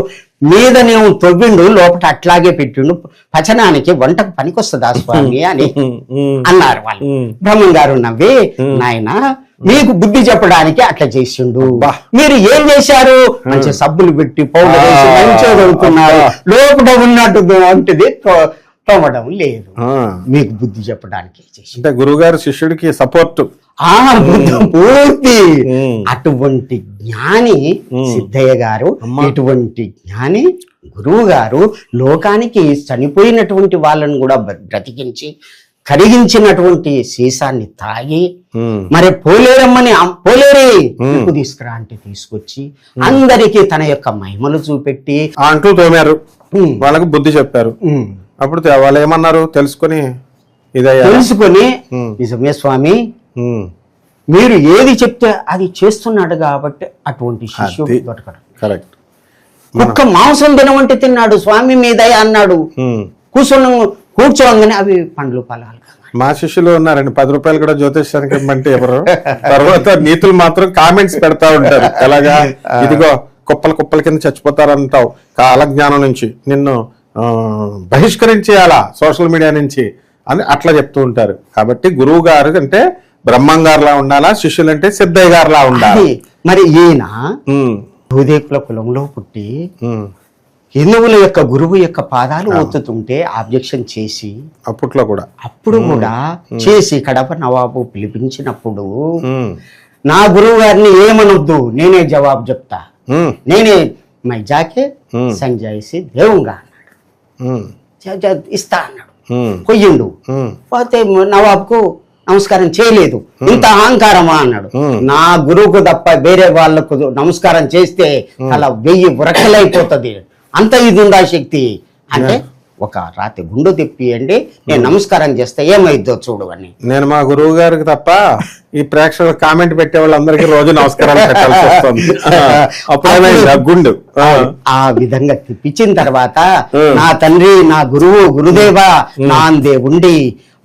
మీదనేమో తొవ్విండు, లోపల అట్లాగే పెట్టిండు, పచనానికి వంటకు పనికొస్తుందా స్వామి అని అన్నారు వాళ్ళు. బ్రహ్మం గారు నవ్వి, నాయన మీకు బుద్ధి చెప్పడానికి అట్లా చేసిండు, మీరు ఏం చేశారు, మంచి సబ్బులు పెట్టి పౌడర్ వేసి మంచిగా చదువుతున్నారు, లోపల ఉన్నట్టు వంటిది తోమడం లేదు, మీకు బుద్ధి చెప్పడానికి చేసి. అంటే గురువుగారు శిష్యుడికి సపోర్ట్. పూర్తి అటువంటి జ్ఞాని సిద్ధయ్య గారు, ఇటువంటి జ్ఞాని గురువు గారు లోకానికి చనిపోయినటువంటి వాళ్ళను కూడా బ్రతికించి కరిగించినటువంటి సీసాన్ని తాగి మరి పోలేరమ్మని పోలేరే ఉప్పు తీసుకురా అంటే తీసుకొచ్చి అందరికీ తన యొక్క మహిమలు చూపెట్టి అంటూ తోమారు, వాళ్ళకు బుద్ధి చెప్పారు. అప్పుడు వాళ్ళు ఏమన్నారు తెలుసుకొని తెలుసుకొని, నిజమే స్వామి మీరు ఏది చెప్తే అది చేస్తున్నాడు కాబట్టి అటువంటి శిష్యుడు దొరకడు. కరెక్ట్. ఒక్క మాంసం తినమంటే తిన్నాడు, స్వామి మీద అన్నాడు, కూర్చోంగానే అవి పండ్లు ఫలాలు. మా శిష్యులు ఉన్నారండి, 10 రూపాయలు కూడా జ్యోతిష్యానికి ఇవ్వమంటే ఎవరు, తర్వాత నీతులు మాత్రం కామెంట్స్ పెడతా ఉంటారు. ఎలాగా, ఇదిగో కుప్పల కుప్పల కింద చచ్చిపోతారంటావు, కాలజ్ఞానం నుంచి నిన్ను బహిష్కరించేయాలా సోషల్ మీడియా నుంచి అని అట్లా చెప్తూ ఉంటారు. కాబట్టి గురువు గారు అంటే బ్రహ్మం గారులా ఉండాలా, శిష్యులు అంటే సిద్ధయ్య గారులా ఉండాలి. మరి ఈయన భూదేకుల కులంలో పుట్టి హిందువుల యొక్క గురువు యొక్క పాదాలు ఒత్తుతుంటే ఆబ్జెక్షన్ చేసి అప్పుడు కూడా చేసి కడప నవాబు పిలిపించినప్పుడు నా గురువు గారిని ఏమనొద్దు, నేనే జవాబు చెప్తా, నేనే మై జాకే సంజాయిసి దేవుంగా అన్నాడు, ఇస్తా అన్నాడు. పొయ్యిండు, పోతే నవాబ్కు నమస్కారం చేయలేదు. ఇంత అహంకారమా అన్నాడు. నా గురువుకు తప్ప వేరే వాళ్ళకు నమస్కారం చేస్తే అలా 1000 ఉరకలైపోతుంది, అంత ఇది ఉందా శక్తి అంటే, ఒక రాత్రి గుండు తిప్పియండి, నేను నమస్కారం చేస్తే ఏమైద్దో చూడు అని. నేను మా గురువు గారికి తప్ప ఈ ప్రేక్షకులు కామెంట్ పెట్టే వాళ్ళందరికీ రోజు నమస్కారాలు పెట్టాల్సి వస్తుంది. గుండు ఆ విధంగా తిప్పించిన తర్వాత, నా తండ్రి నా గురువు గురుదేవా నా అందే ఉండి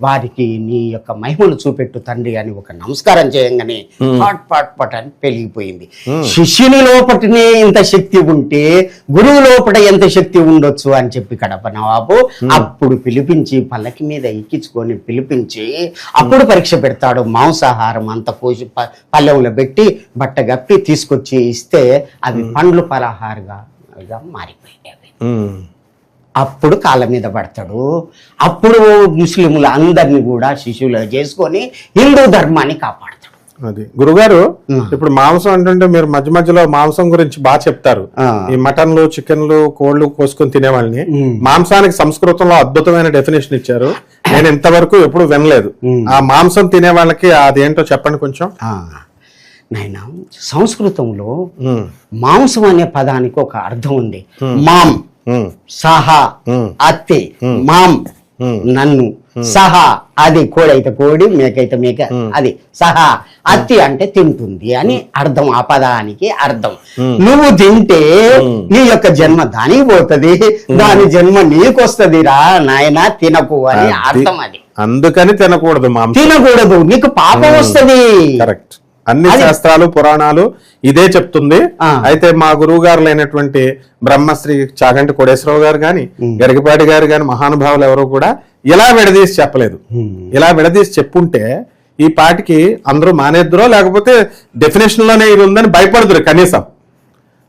వారికి నీ యొక్క మహిమలు చూపెట్టు తండ్రి అని ఒక నమస్కారం చేయంగానే పాట్ పాట్ పాట్ అని పెరిగిపోయింది. శిష్యుని లోపటనే ఇంత శక్తి ఉంటే గురువు లోపల ఎంత శక్తి ఉండొచ్చు అని చెప్పి కడప నవాబు అప్పుడు పిలిపించి పల్లకి మీద ఎక్కించుకొని పిలిపించి అప్పుడు పరీక్ష పెడతాడు. మాంసాహారం అంత కోసి పల్లెంలో పెట్టి బట్ట గప్పి తీసుకొచ్చి ఇస్తే అవి పండ్లు పలహారుగా మారిపోయాయి. అప్పుడు కాళ్ళ మీద పడతాడు. అప్పుడు ముస్లింలు అందరినీ కూడా శిష్యులు చేసుకొని హిందూ ధర్మాన్ని కాపాడతాడు. అది గురుగారు, ఇప్పుడు మాంసం అంటుంటే మీరు మధ్య మధ్యలో మాంసం గురించి బాగా చెప్తారు. ఈ మటన్లు చికెన్లు కోళ్లు కోసుకొని తినేవాళ్ళని, మాంసానికి సంస్కృతంలో అద్భుతమైన డెఫినేషన్ ఇచ్చారు. నేను ఇంతవరకు ఎప్పుడు వినలేదు. ఆ మాంసం తినే వాళ్ళకి అదేంటో చెప్పండి కొంచెం. నాయన, సంస్కృతంలో మాంసం అనే పదానికి ఒక అర్థం ఉంది. మాం సహా అత్తి, మాం నన్ను, సహా అది కోడైతే కోడి, మేకైతే మేక, అది సహా అత్తి అంటే తింటుంది అని అర్థం. ఆ పదానికి అర్థం నువ్వు తింటే నీ యొక్క జన్మ దానికి పోతుంది, దాని జన్మ నీకొస్తుంది రా నాయన, తినకు అని అర్థం. అది అందుకని తినకూడదు, తినకూడదు, నీకు పాపం వస్తుంది. కరెక్ట్. అన్ని శాస్త్రాలు పురాణాలు ఇదే చెప్తుంది. అయితే మా గురువు గారు అయినటువంటి బ్రహ్మశ్రీ చాగంటి కోటేశ్వరరావు గారు గాని, గరికపాటి గారు గాని, మహానుభావులు ఎవరు కూడా ఇలా విడదీసి చెప్పలేదు. ఇలా విడదీసి చెప్పుంటే ఈ పాటికి అందరూ మానేద్దరో, లేకపోతే డెఫినేషన్ లోనే ఇది ఉందని భయపడదురు కనీసం.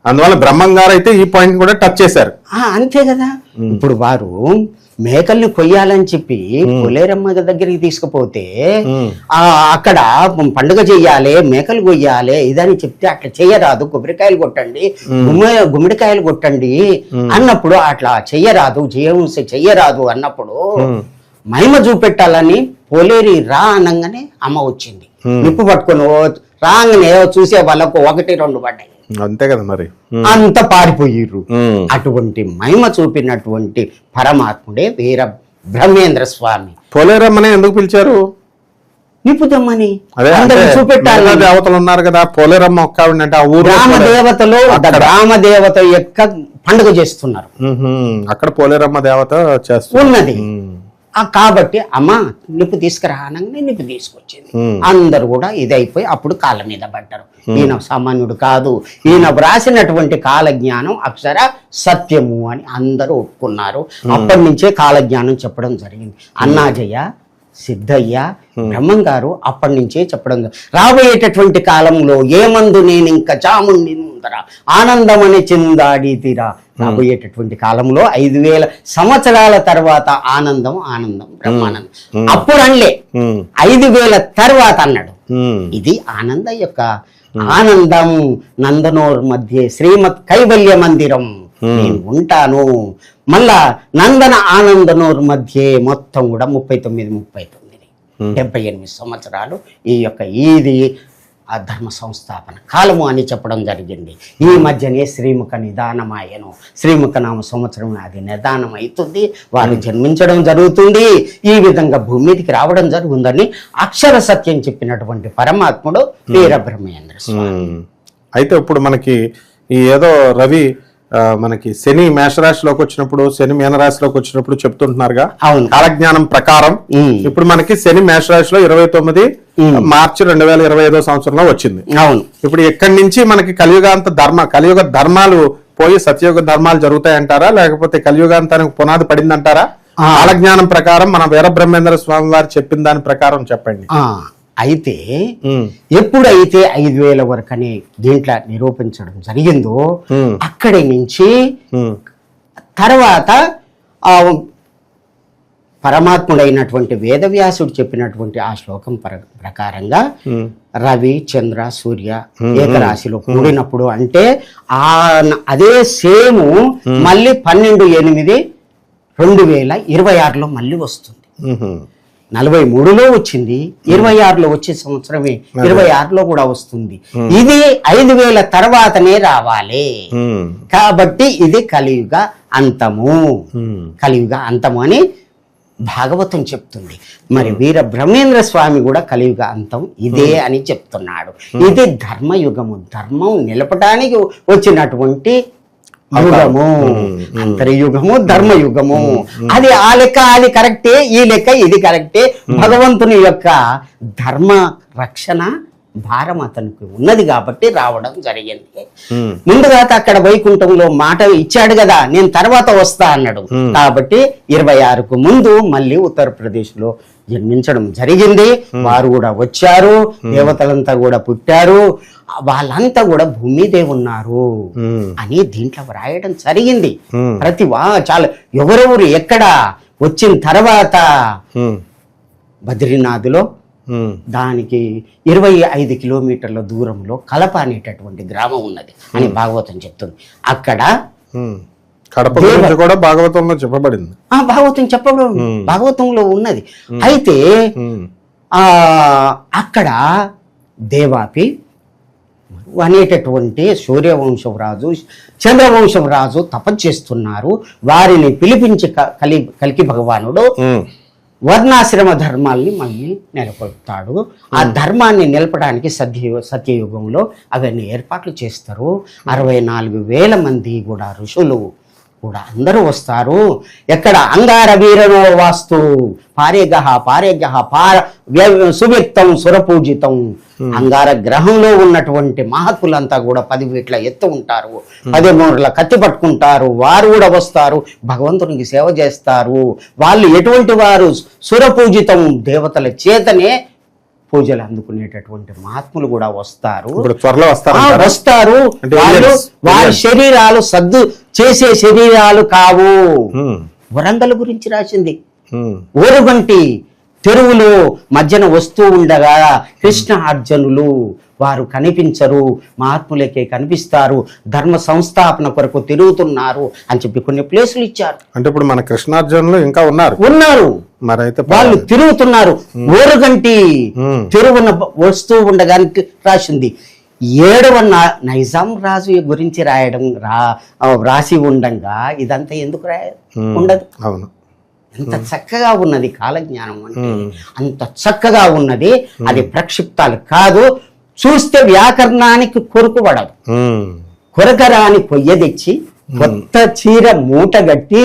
అందువల్ల బ్రహ్మం గారు అయితే ఈ పాయింట్ కూడా టచ్ చేశారు. అంతే కదా. ఇప్పుడు వారు మేకల్ని కొయ్యాలని చెప్పి కొలేరమ్మ దగ్గరికి తీసుకుపోతే అక్కడ పండుగ చెయ్యాలి, మేకలు కొయ్యాలి ఇదని చెప్తే అట్లా చెయ్యరాదు, కొబ్బరికాయలు కొట్టండి, గుమ్మడికాయలు కొట్టండి అన్నప్పుడు అట్లా చెయ్యరాదు, చెయ్యరాదు అన్నప్పుడు మహిమ చూపెట్టాలని పోలేరి రా అనగానే అమ్మ వచ్చింది. నిప్పు పట్టుకొని రాగానే చూసే వాళ్ళకు 1-2 పడ్డాయి. అంతే కదా మరి, అంత పారిపోయిర్రు. అటువంటి మహిమ చూపినటువంటి పరమాత్ముడే వీర బ్రహ్మేంద్ర స్వామి. పోలేరమ్మని ఎందుకు పిలిచారు? నిపుదమ్మని చూపెట్టాలి. దేవతలు ఉన్నారు కదా, పోలేరమ్మ ఒక్క అంటే ఆ ఊరు గ్రామదేవతలో గ్రామదేవత యొక్క పండుగ చేస్తున్నారు. అక్కడ పోలేరమ్మ దేవత చేస్తున్నది. కాబట్టి అమ్మ నిప్పు తీసుకురా అనగానే నిప్పు తీసుకొచ్చింది. అందరు కూడా ఇదైపోయి అప్పుడు కాళ్ళ మీద పడ్డారు. ఈయన సామాన్యుడు కాదు, ఈయన వ్రాసినటువంటి కాలజ్ఞానం అక్షర సత్యము అని అందరూ ఒప్పుకున్నారు. అప్పటి నుంచే కాలజ్ఞానం చెప్పడం జరిగింది. అన్నాజయ్య, సిద్ధయ్య, బ్రహ్మం గారు అప్పటి నుంచే చెప్పడం రాబోయేటటువంటి కాలంలో ఏమందు నేను ఇంకా చాముండి ముందర ఆనందమని చిందాడి తీరా. రాబోయేటటువంటి కాలంలో 5000 సంవత్సరాల తర్వాత ఆనందం ఆనందం బ్రహ్మానందం. అప్పుడు అనలే, 5000 తర్వాత అన్నాడు. ఇది ఆనంద యొక్క ఆనందం. నందనోర్ మధ్య శ్రీమత్ కైవల్య మందిరం నేను ఉంటాను. మళ్ళా నందన ఆనందనోర్ మధ్య మొత్తం కూడా 39 78 సంవత్సరాలు ఈ యొక్క ఇది ఆ ధర్మ సంస్థాపన కాలము అని చెప్పడం జరిగింది. ఈ మధ్యనే శ్రీముఖ నిదానమాయను, శ్రీముఖ నామ సంవత్సరం అది నిదానం అవుతుంది, వారు జన్మించడం జరుగుతుంది, ఈ విధంగా భూమి మీదకి రావడం జరుగుతుందని అక్షర సత్యం చెప్పినటువంటి పరమాత్ముడు వీరబ్రహ్మేంద్ర స్వామి. అయితే ఇప్పుడు మనకి ఈ ఏదో రవి మనకి శని మేషరాశిలోకి వచ్చినప్పుడు, శని మీనరాశిలోకి వచ్చినప్పుడు చెప్తుంటున్నారుగా కాలజ్ఞానం ప్రకారం. ఇప్పుడు మనకి శని మేషరాశిలో 29 మార్చి 2025 సంవత్సరంలో వచ్చింది. అవును. ఇప్పుడు ఎక్కడి నుంచి మనకి కలియుగ ధర్మాలు పోయి సత్యయుగ ధర్మాలు జరుగుతాయంటారా, లేకపోతే కలియుగాంతానికి పునాది పడిందంటారా? కాలజ్ఞానం ప్రకారం మన వీరబ్రహ్మేంద్ర స్వామి వారు చెప్పిన దాని ప్రకారం చెప్పండి. అయితే ఎప్పుడైతే 5000 వరకు అని దీంట్లో నిరూపించడం జరిగిందో అక్కడి నుంచి తర్వాత పరమాత్ముడైనటువంటి వేదవ్యాసుడు చెప్పినటువంటి ఆ శ్లోకం ప్రకారంగా రవి, చంద్ర, సూర్య ఏకరాశిలో కూడినప్పుడు అంటే అదే సేము మళ్ళీ 12/8/2026లో మళ్ళీ వస్తుంది. 43లో వచ్చింది, 26లో వచ్చే సంవత్సరమే 26లో కూడా వస్తుంది. ఇది 5000 తర్వాతనే రావాలి. కాబట్టి ఇది కలియుగ అంతము, కలియుగ అంతము అని భాగవతం చెప్తుంది. మరి వీర బ్రహ్మేంద్ర స్వామి కూడా కలియుగ అంతం ఇదే అని చెప్తున్నాడు. ఇది ధర్మయుగము, ధర్మం నిలపడానికి వచ్చినటువంటి యుగము, అంతర్యుగము, ధర్మయుగము. అది ఆ లెక్క అది కరెక్టే, ఈ లెక్క ఇది కరెక్టే. భగవంతుని యొక్క ధర్మ రక్షణ భారం అతనికి ఉన్నది కాబట్టి రావడం జరిగింది. ముందుగా అక్కడ వైకుంఠంలో మాట ఇచ్చాడు కదా, నేను తర్వాత వస్తా అన్నాడు. కాబట్టి 26కు ముందు మళ్ళీ ఉత్తరప్రదేశ్ లో జన్మించడం జరిగింది. వారు కూడా వచ్చారు, దేవతలంతా కూడా పుట్టారు, వాళ్ళంతా కూడా భూమిదే ఉన్నారు అని దీంట్లో వ్రాయడం జరిగింది. చాలా ఎవరెవరు ఎక్కడ వచ్చిన తర్వాత బద్రీనాథ్లో దానికి 25 కిలోమీటర్ల దూరంలో కలప అనేటటువంటి గ్రామం ఉన్నది అని భాగవతం చెప్తుంది. అక్కడ కూడా భాగవతంలో చెప్పబడింది, భాగవతంలో ఉన్నది. అయితే అక్కడ దేవాపి అనేటటువంటి సూర్యవంశంరాజు, చంద్రవంశంరాజు తపస్సు చేస్తున్నారు. వారిని పిలిపించి కల్కి భగవానుడు వర్ణాశ్రమ ధర్మాల్ని మళ్ళీ నెలకొల్పుతాడు. ఆ ధర్మాన్ని నిలపడానికి సత్యయుగంలో అవన్నీ ఏర్పాట్లు చేస్తారు. 64,000 మంది కూడా ఋషులు కూడా అందరూ వస్తారు. ఎక్కడ అంగార వీరనో వాస్తు పారేగహ సువ్యక్తం సురపూజితం. అంగార గ్రహంలో ఉన్నటువంటి మహాత్ములంతా కూడా 10 ఫీట్ల ఎత్తు ఉంటారు, 10 మూరల కత్తి పట్టుకుంటారు. వారు కూడా వస్తారు, భగవంతునికి సేవ చేస్తారు. వాళ్ళు ఎటువంటి వారు? సురపూజితం, దేవతల చేతనే పూజలు అందుకునేటటువంటి మహాత్ములు కూడా వస్తారు. వస్తారు. వారి శరీరాలు సద్దు చేసే శరీరాలు కావు. వరంగల్ గురించి రాసింది. ఓరుగంటి తెరువులో మధ్యన వస్తూ ఉండగా కృష్ణ అర్జునులు వారు కనిపించరు, మహాత్ములకే కనిపిస్తారు, ధర్మ సంస్థాపన కొరకు తిరుగుతున్నారు అని చెప్పి కొన్ని ప్లేసులు ఇచ్చారు. అంటే ఇప్పుడు మన కృష్ణార్జునులు ఇంకా ఉన్నారు, మరైతే వాళ్ళు తిరుగుతున్నారు. ఓరుగంటి తెరువున వస్తూ ఉండగా రాసింది. 7వ నైజాం రాజు గురించి రాసి ఉండంగా ఇదంతా ఎందుకు ఉండదు? అవును. ఎంత చక్కగా ఉన్నది కాలజ్ఞానం అంటే, అంత చక్కగా ఉన్నది. అది ప్రక్షిప్తాలు కాదు, చూస్తే వ్యాకరణానికి కొరకరాని పొయ్య తెచ్చి కొత్త చీర మూట గట్టి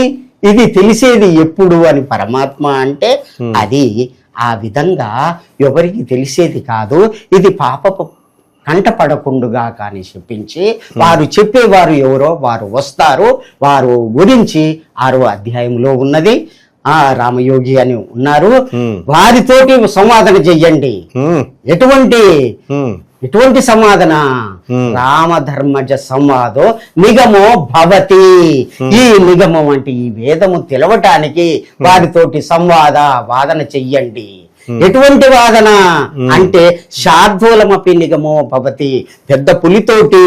ఇది తెలిసేది ఎప్పుడు అని పరమాత్మ అంటే అది ఆ విధంగా ఎవరికి తెలిసేది కాదు. ఇది పాపపు కంట పడకుండుగా కానీ చెప్పించి వారు చెప్పేవారు ఎవరో వారు వస్తారు. వారు గురించి 6వ అధ్యాయంలో ఉన్నది. రామయోగి అని ఉన్నారు, వారితోటి సంవాదన చెయ్యండి. ఎటువంటి సమాధాన? రామధర్మజ సంవాదో నిగమో భవతి. ఈ నిగమం అంటే ఈ వేదము తెలవటానికి వారితోటి వాదన చెయ్యండి. ఎటువంటి వాదన అంటే శార్దూలమపి నిగమో భవతి. పెద్ద పులితోటి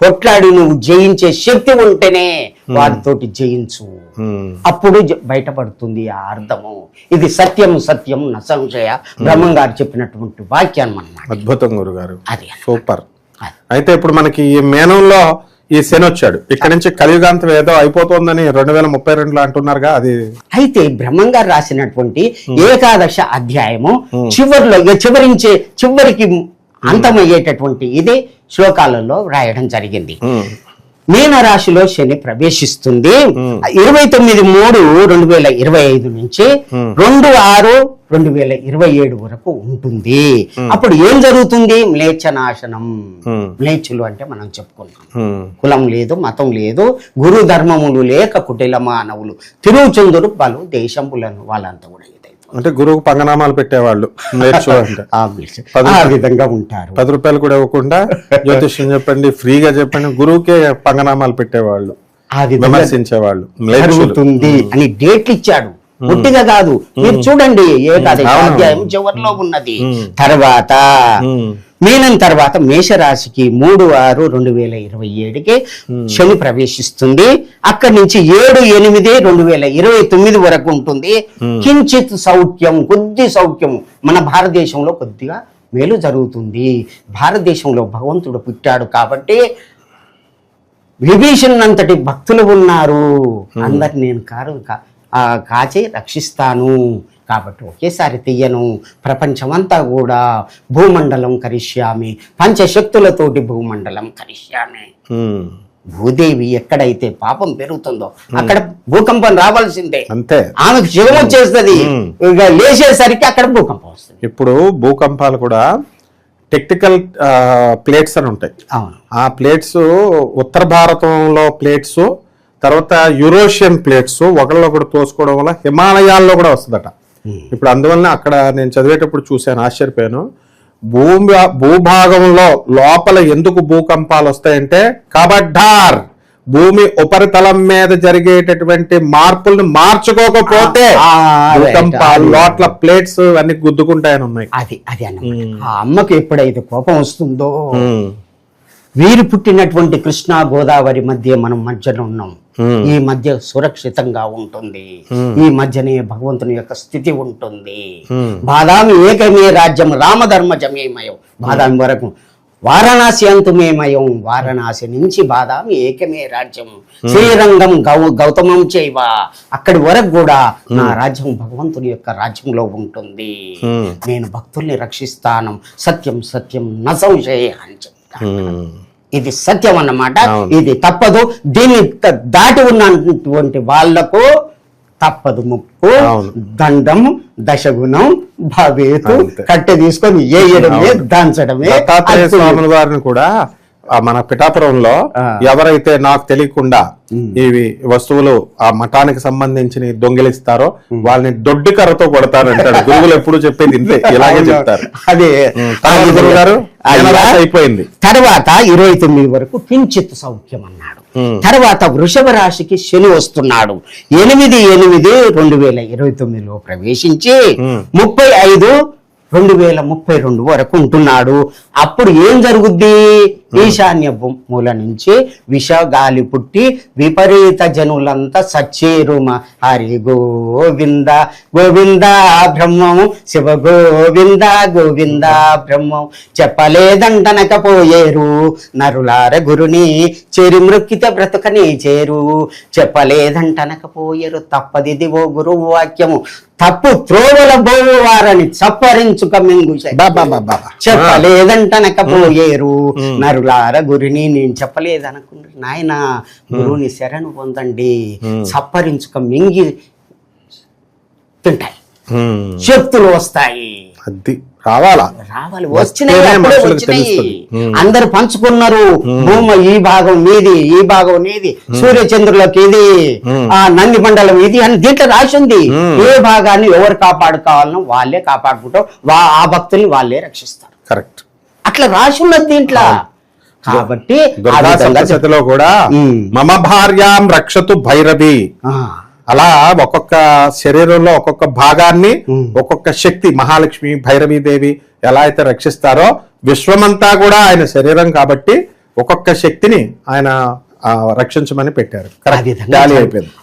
కొట్లాడి నువ్వు జయించే శక్తి ఉంటేనే వారితోటి జయించు, అప్పుడు బయటపడుతుంది ఆ అర్థము. ఇది సత్యం సత్యం న సంశయ బ్రహ్మం గారు చెప్పినటువంటి వాక్యాన్ని అన్నమాట. అద్భుతం గురుగారు, అది సూపర్. అయితే ఇప్పుడు మనకి ఈ మేనంలో ఈ శని వచ్చాడు, ఇక్కడ నుంచి కలియుగాంతం ఏదో అయిపోతుందని 2032లో అంటున్నారుగా, అది అయితే బ్రహ్మం గారు రాసినటువంటి ఏకాదశ అధ్యాయము చివరికి అంతమయ్యేటటువంటి ఇది శ్లోకాలలో రాయడం జరిగింది. మీన రాశిలో శని ప్రవేశిస్తుంది 29/3/2025 నుంచి 2/6/2027 వరకు ఉంటుంది. అప్పుడు ఏం జరుగుతుంది? మ్లేచ్ఛనాశనం. మ్లేచ్చులు అంటే మనం చెప్పుకున్నాం, కులం లేదు, మతం లేదు, గురు ధర్మములు లేక కుటిల మానవులు తిరుగుచుందురు పలు దేశంపులను. వాళ్ళంతా కూడా అంటే గురువుకు పంగనామాలు పెట్టేవాళ్ళు ఆ విధంగా ఉంటారు. 10 రూపాయలు కూడా ఇవ్వకుండా జ్యోతిష్యం చెప్పండి, ఫ్రీగా చెప్పండి, గురువుకే పంగనామాలు పెట్టేవాళ్ళు, విమర్శించేవాళ్ళు. జరుగుతుంది అని డేట్లు ఇచ్చాడు, పుట్టిగా కాదు. మీరు చూడండి ఏకాదశి అధ్యాయం చివరిలో ఉన్నది. తర్వాత మీనం తర్వాత మేషరాశికి 3/6/2027కి శని ప్రవేశిస్తుంది. అక్కడి నుంచి 7/8/2029 వరకు ఉంటుంది. కించిత్ సౌఖ్యం, కొద్ది సౌఖ్యం. మన భారతదేశంలో కొద్దిగా మేలు జరుగుతుంది. భారతదేశంలో భగవంతుడు పుట్టాడు కాబట్టి విభీషణ్ అంతటి భక్తులు ఉన్నారు. అందరు నేను కాచి రక్షిస్తాను కాబట్టి ఒకేసారి తీయను. ప్రపంచమంతా కూడా భూమండలం కరిష్యామి, పంచశక్తులతోటి భూమండలం కరిష్యామి. భూదేవి ఎక్కడైతే పాపం పెరుగుతుందో అక్కడ భూకంపం రావాల్సిందే, అంతే. ఆమెకు శివం వచ్చేస్తుంది, లేచేసరికి అక్కడ భూకంపం వస్తుంది. ఇప్పుడు భూకంపాలు కూడా టెక్టికల్ ప్లేట్స్ అని ఉంటాయి. ఆ ప్లేట్స్ ఉత్తర భారతంలో ప్లేట్స్, తర్వాత యూరోషియన్ ప్లేట్స్ ఒకళ్ళొకడు తోసుకోవడం వల్ల హిమాలయాల్లో కూడా వస్తుందట. ఇప్పుడు అందువల్ల అక్కడ నేను చదివేటప్పుడు చూశాను, ఆశ్చర్యపోయాను. భూభాగంలో లోపల ఎందుకు భూకంపాలు వస్తాయంటే కబడ్డార్, భూమి ఉపరితలం మీద జరిగేటటువంటి మార్పుల్ని మార్చుకోకపోతే భూకంపాలు లోట్ల ప్లేట్స్ అన్ని గుద్దుకుంటాయని ఉన్నాయి. అది ఆ అమ్మకు ఎప్పుడైతే కోపం వస్తుందో, వీరు పుట్టినటువంటి కృష్ణా గోదావరి మధ్య మనం మధ్యలో ఉన్నాం. ఈ మధ్య సురక్షితంగా ఉంటుంది, ఈ మధ్యనే భగవంతుని యొక్క స్థితి ఉంటుంది. బాదామి ఏకమే రాజ్యం రామధర్మజమేమయం. బాదామి వరకు వారణాసి అంతుమేమయం, వారణాసి నుంచి బాదామి ఏకమే రాజ్యం. శ్రీరంగం గౌతమం చేయవ, అక్కడి వరకు కూడా నా రాజ్యం భగవంతుని యొక్క రాజ్యంలో ఉంటుంది. నేను భక్తుల్ని రక్షిస్తాను, సత్యం సత్యం న సంశయ అని చెప్తాను. ఇది సత్యం అన్నమాట, ఇది తప్పదు. దీన్ని దాటి ఉన్నటువంటి వాళ్లకు తప్పదు ముప్పు, దండం, దశగుణం, భవేతు, కట్టె తీసుకొని ఏయడమే, దంచడమే. దత్తాత్రేయ స్వాముల వారిని కూడా మన పిఠాపురంలో ఎవరైతే నాకు తెలియకుండా ఇవి వస్తువులు ఆ మఠానికి సంబంధించి దొంగిలిస్తారో వాళ్ళని దొడ్డి కర్రతో కొడతారంటాడు. గురువులు ఎప్పుడు చెప్పేది ఇంతే, ఇలాగే చెప్తారు. అదే గారు అయిపోయింది. తర్వాత 29 వరకు కించిత్ సౌఖ్యం అన్నాడు. తర్వాత వృషభ రాశికి శని వస్తున్నాడు. 8/8/2029లో ప్రవేశించి 35/2032 వరకు ఉంటున్నాడు. అప్పుడు ఏం జరుగుద్ది? ఈశాన్య మూల నుంచి విషగాలి పుట్టి విపరీత జనులంతా సచ్చేరుమ. హరి గోవింద గోవింద బ్రహ్మం, శివ గోవింద గోవింద బ్రహ్మం. చెప్పలేదంటనకపోయేరు నరులార గురుని, చేరి మృక్కిత బ్రతుకని చేరు. చెప్పలేదంటనకపోయేరు, తప్పదిదివో గురువు వాక్యము. తప్పు త్రోవల బోవు వారని చప్పరించుక మింగు. చెప్పలేదంట అంటనకపోయేరు నరులార గురిని నేను చెప్పలేదు అనుకున్నారు. నాయన గురువుని శరణు పొందండి, సప్పరించుక మింగి తింటాయి, శక్తులు వస్తాయి. అది రావాలి, వచ్చినాయి. అందరు పంచుకున్నారు. భూమి ఈ భాగం మీది, ఈ భాగం నీది, సూర్య చంద్రులకు ఇది, ఆ నంది మండలం ఇది అని దీంట్లో రాసింది. ఏ భాగాన్ని ఎవరు కాపాడుకోవాలనో వాళ్ళే కాపాడుకుంటారు, ఆ భక్తుల్ని వాళ్ళే రక్షిస్తారు. కరెక్ట్, అట్లా రాసి ఉన్నది దీంట్లో. కాబట్టి దుర్గా సప్తశతిలో కూడా మమ భార్యాం రక్షతు భైరవి, అలా ఒక్కొక్క శరీరంలో ఒక్కొక్క భాగాన్ని ఒక్కొక్క శక్తి మహాలక్ష్మి భైరవీదేవి ఎలా అయితే రక్షిస్తారో, విశ్వమంతా కూడా ఆయన శరీరం కాబట్టి ఒక్కొక్క శక్తిని ఆయన రక్షించమని పెట్టారు.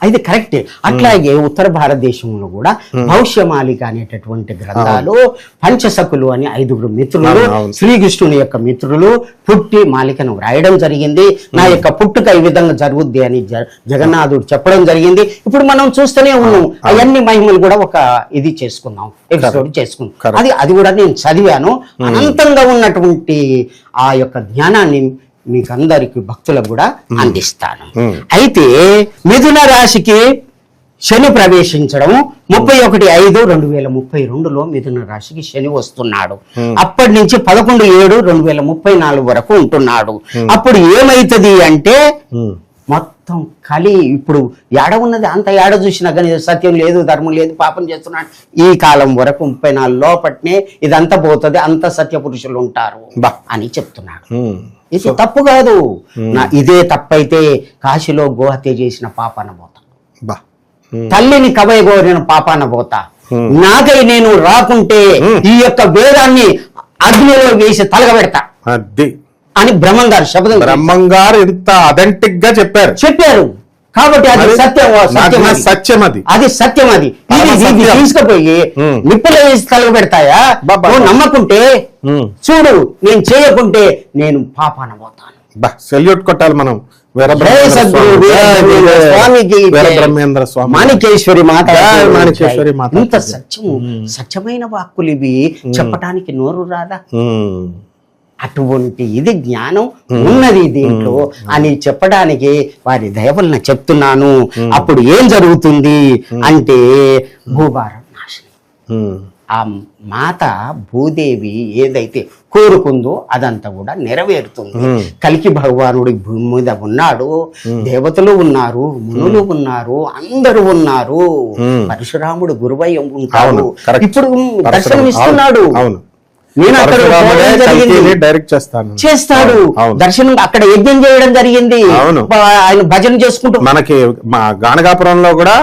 అయితే కరెక్టే. అట్లాగే ఉత్తర భారతదేశంలో కూడా భవిష్యమాలిక అనేటటువంటి గ్రంథాలు, పంచసకులు అని 5 మిత్రులు, శ్రీకృష్ణుని యొక్క మిత్రులు పుట్టి మాలికను వ్రాయడం జరిగింది. నా యొక్క పుట్టుక ఈ విధంగా జరుగుద్ది అని జగన్నాథుడు చెప్పడం జరిగింది. ఇప్పుడు మనం చూస్తూనే ఉన్నాం. అవన్నీ మహిమలు కూడా ఒక ఇది చేసుకున్నాం, ఎపిసోడ్ చేసుకున్నాం. అది కూడా నేను చదివాను. అనంతంగా ఉన్నటువంటి ఆ యొక్క జ్ఞానాన్ని మీకు అందరికి భక్తులకు కూడా అందిస్తాను. అయితే మిథున రాశికి శని ప్రవేశించడం 31/5/2032లో మిథున రాశికి శని వస్తున్నాడు. అప్పటి నుంచి 11/7/2034 వరకు ఉంటున్నాడు. అప్పుడు ఏమైతుంది అంటే మొత్తం కలి, ఇప్పుడు ఏడ ఉన్నది అంత ఏడ చూసినా కానీ సత్యం లేదు, ధర్మం లేదు, పాపం చేస్తున్నాడు. ఈ కాలం వరకు 34 లోపట్నే ఇదంతా పోతుంది, అంత సత్య పురుషులు ఉంటారు అని చెప్తున్నాడు. ఇది తప్పు కాదు. ఇదే తప్పైతే కాశీలో గోహత్య చేసిన పాపాన పోతా, తల్లిని కవయ కోరిన పాపాన పోతా, నాకై నేను రాకుంటే ఈ యొక్క వేదాన్ని అగ్నిలో వేసి తలగబెడతా అని బ్రహ్మంగారు శబ్దం, బ్రహ్మంగారు ఎంత అథెంటిక్ గా చెప్పారు. కాబట్టి అది సత్యం, అది సత్యం. అది తీసుకుపోయి నిప్పులో వేసి తలగబెడతాయా? నమ్మకుంటే చూడు, నేను చేయకుంటే నేను పాపాన పోతాను. సెల్యూట్ కొట్టాలి మనం. మాణికేశ్వరి మాత, ఇంత సత్యము, సత్యమైన వాక్కులు ఇవి చెప్పటానికి నోరు రాదా? అటువంటి ఇది జ్ఞానం ఉన్నది దీంట్లో అని చెప్పడానికి వారి దయ వలన చెప్తున్నాను. అప్పుడు ఏం జరుగుతుంది అంటే భూభారం నాశనం. ఆ మాత భూదేవి ఏదైతే కోరుకుందో అదంతా కూడా నెరవేరుతుంది. కలికి భగవానుడు భూమి మీద ఉన్నాడు, దేవతలు ఉన్నారు, మునులు ఉన్నారు, అందరూ ఉన్నారు. పరశురాముడు గురువై ఉంటాడు. ఇప్పుడు దర్శనం ఇస్తున్నాడు. నేను అక్కడ డైరెక్ట్ చేస్తాడు దర్శనం. అక్కడ యజ్ఞం చేయడం జరిగింది, ఆయన భజన చేసుకుంటూ. మనకి మా గానగాపురంలో కూడా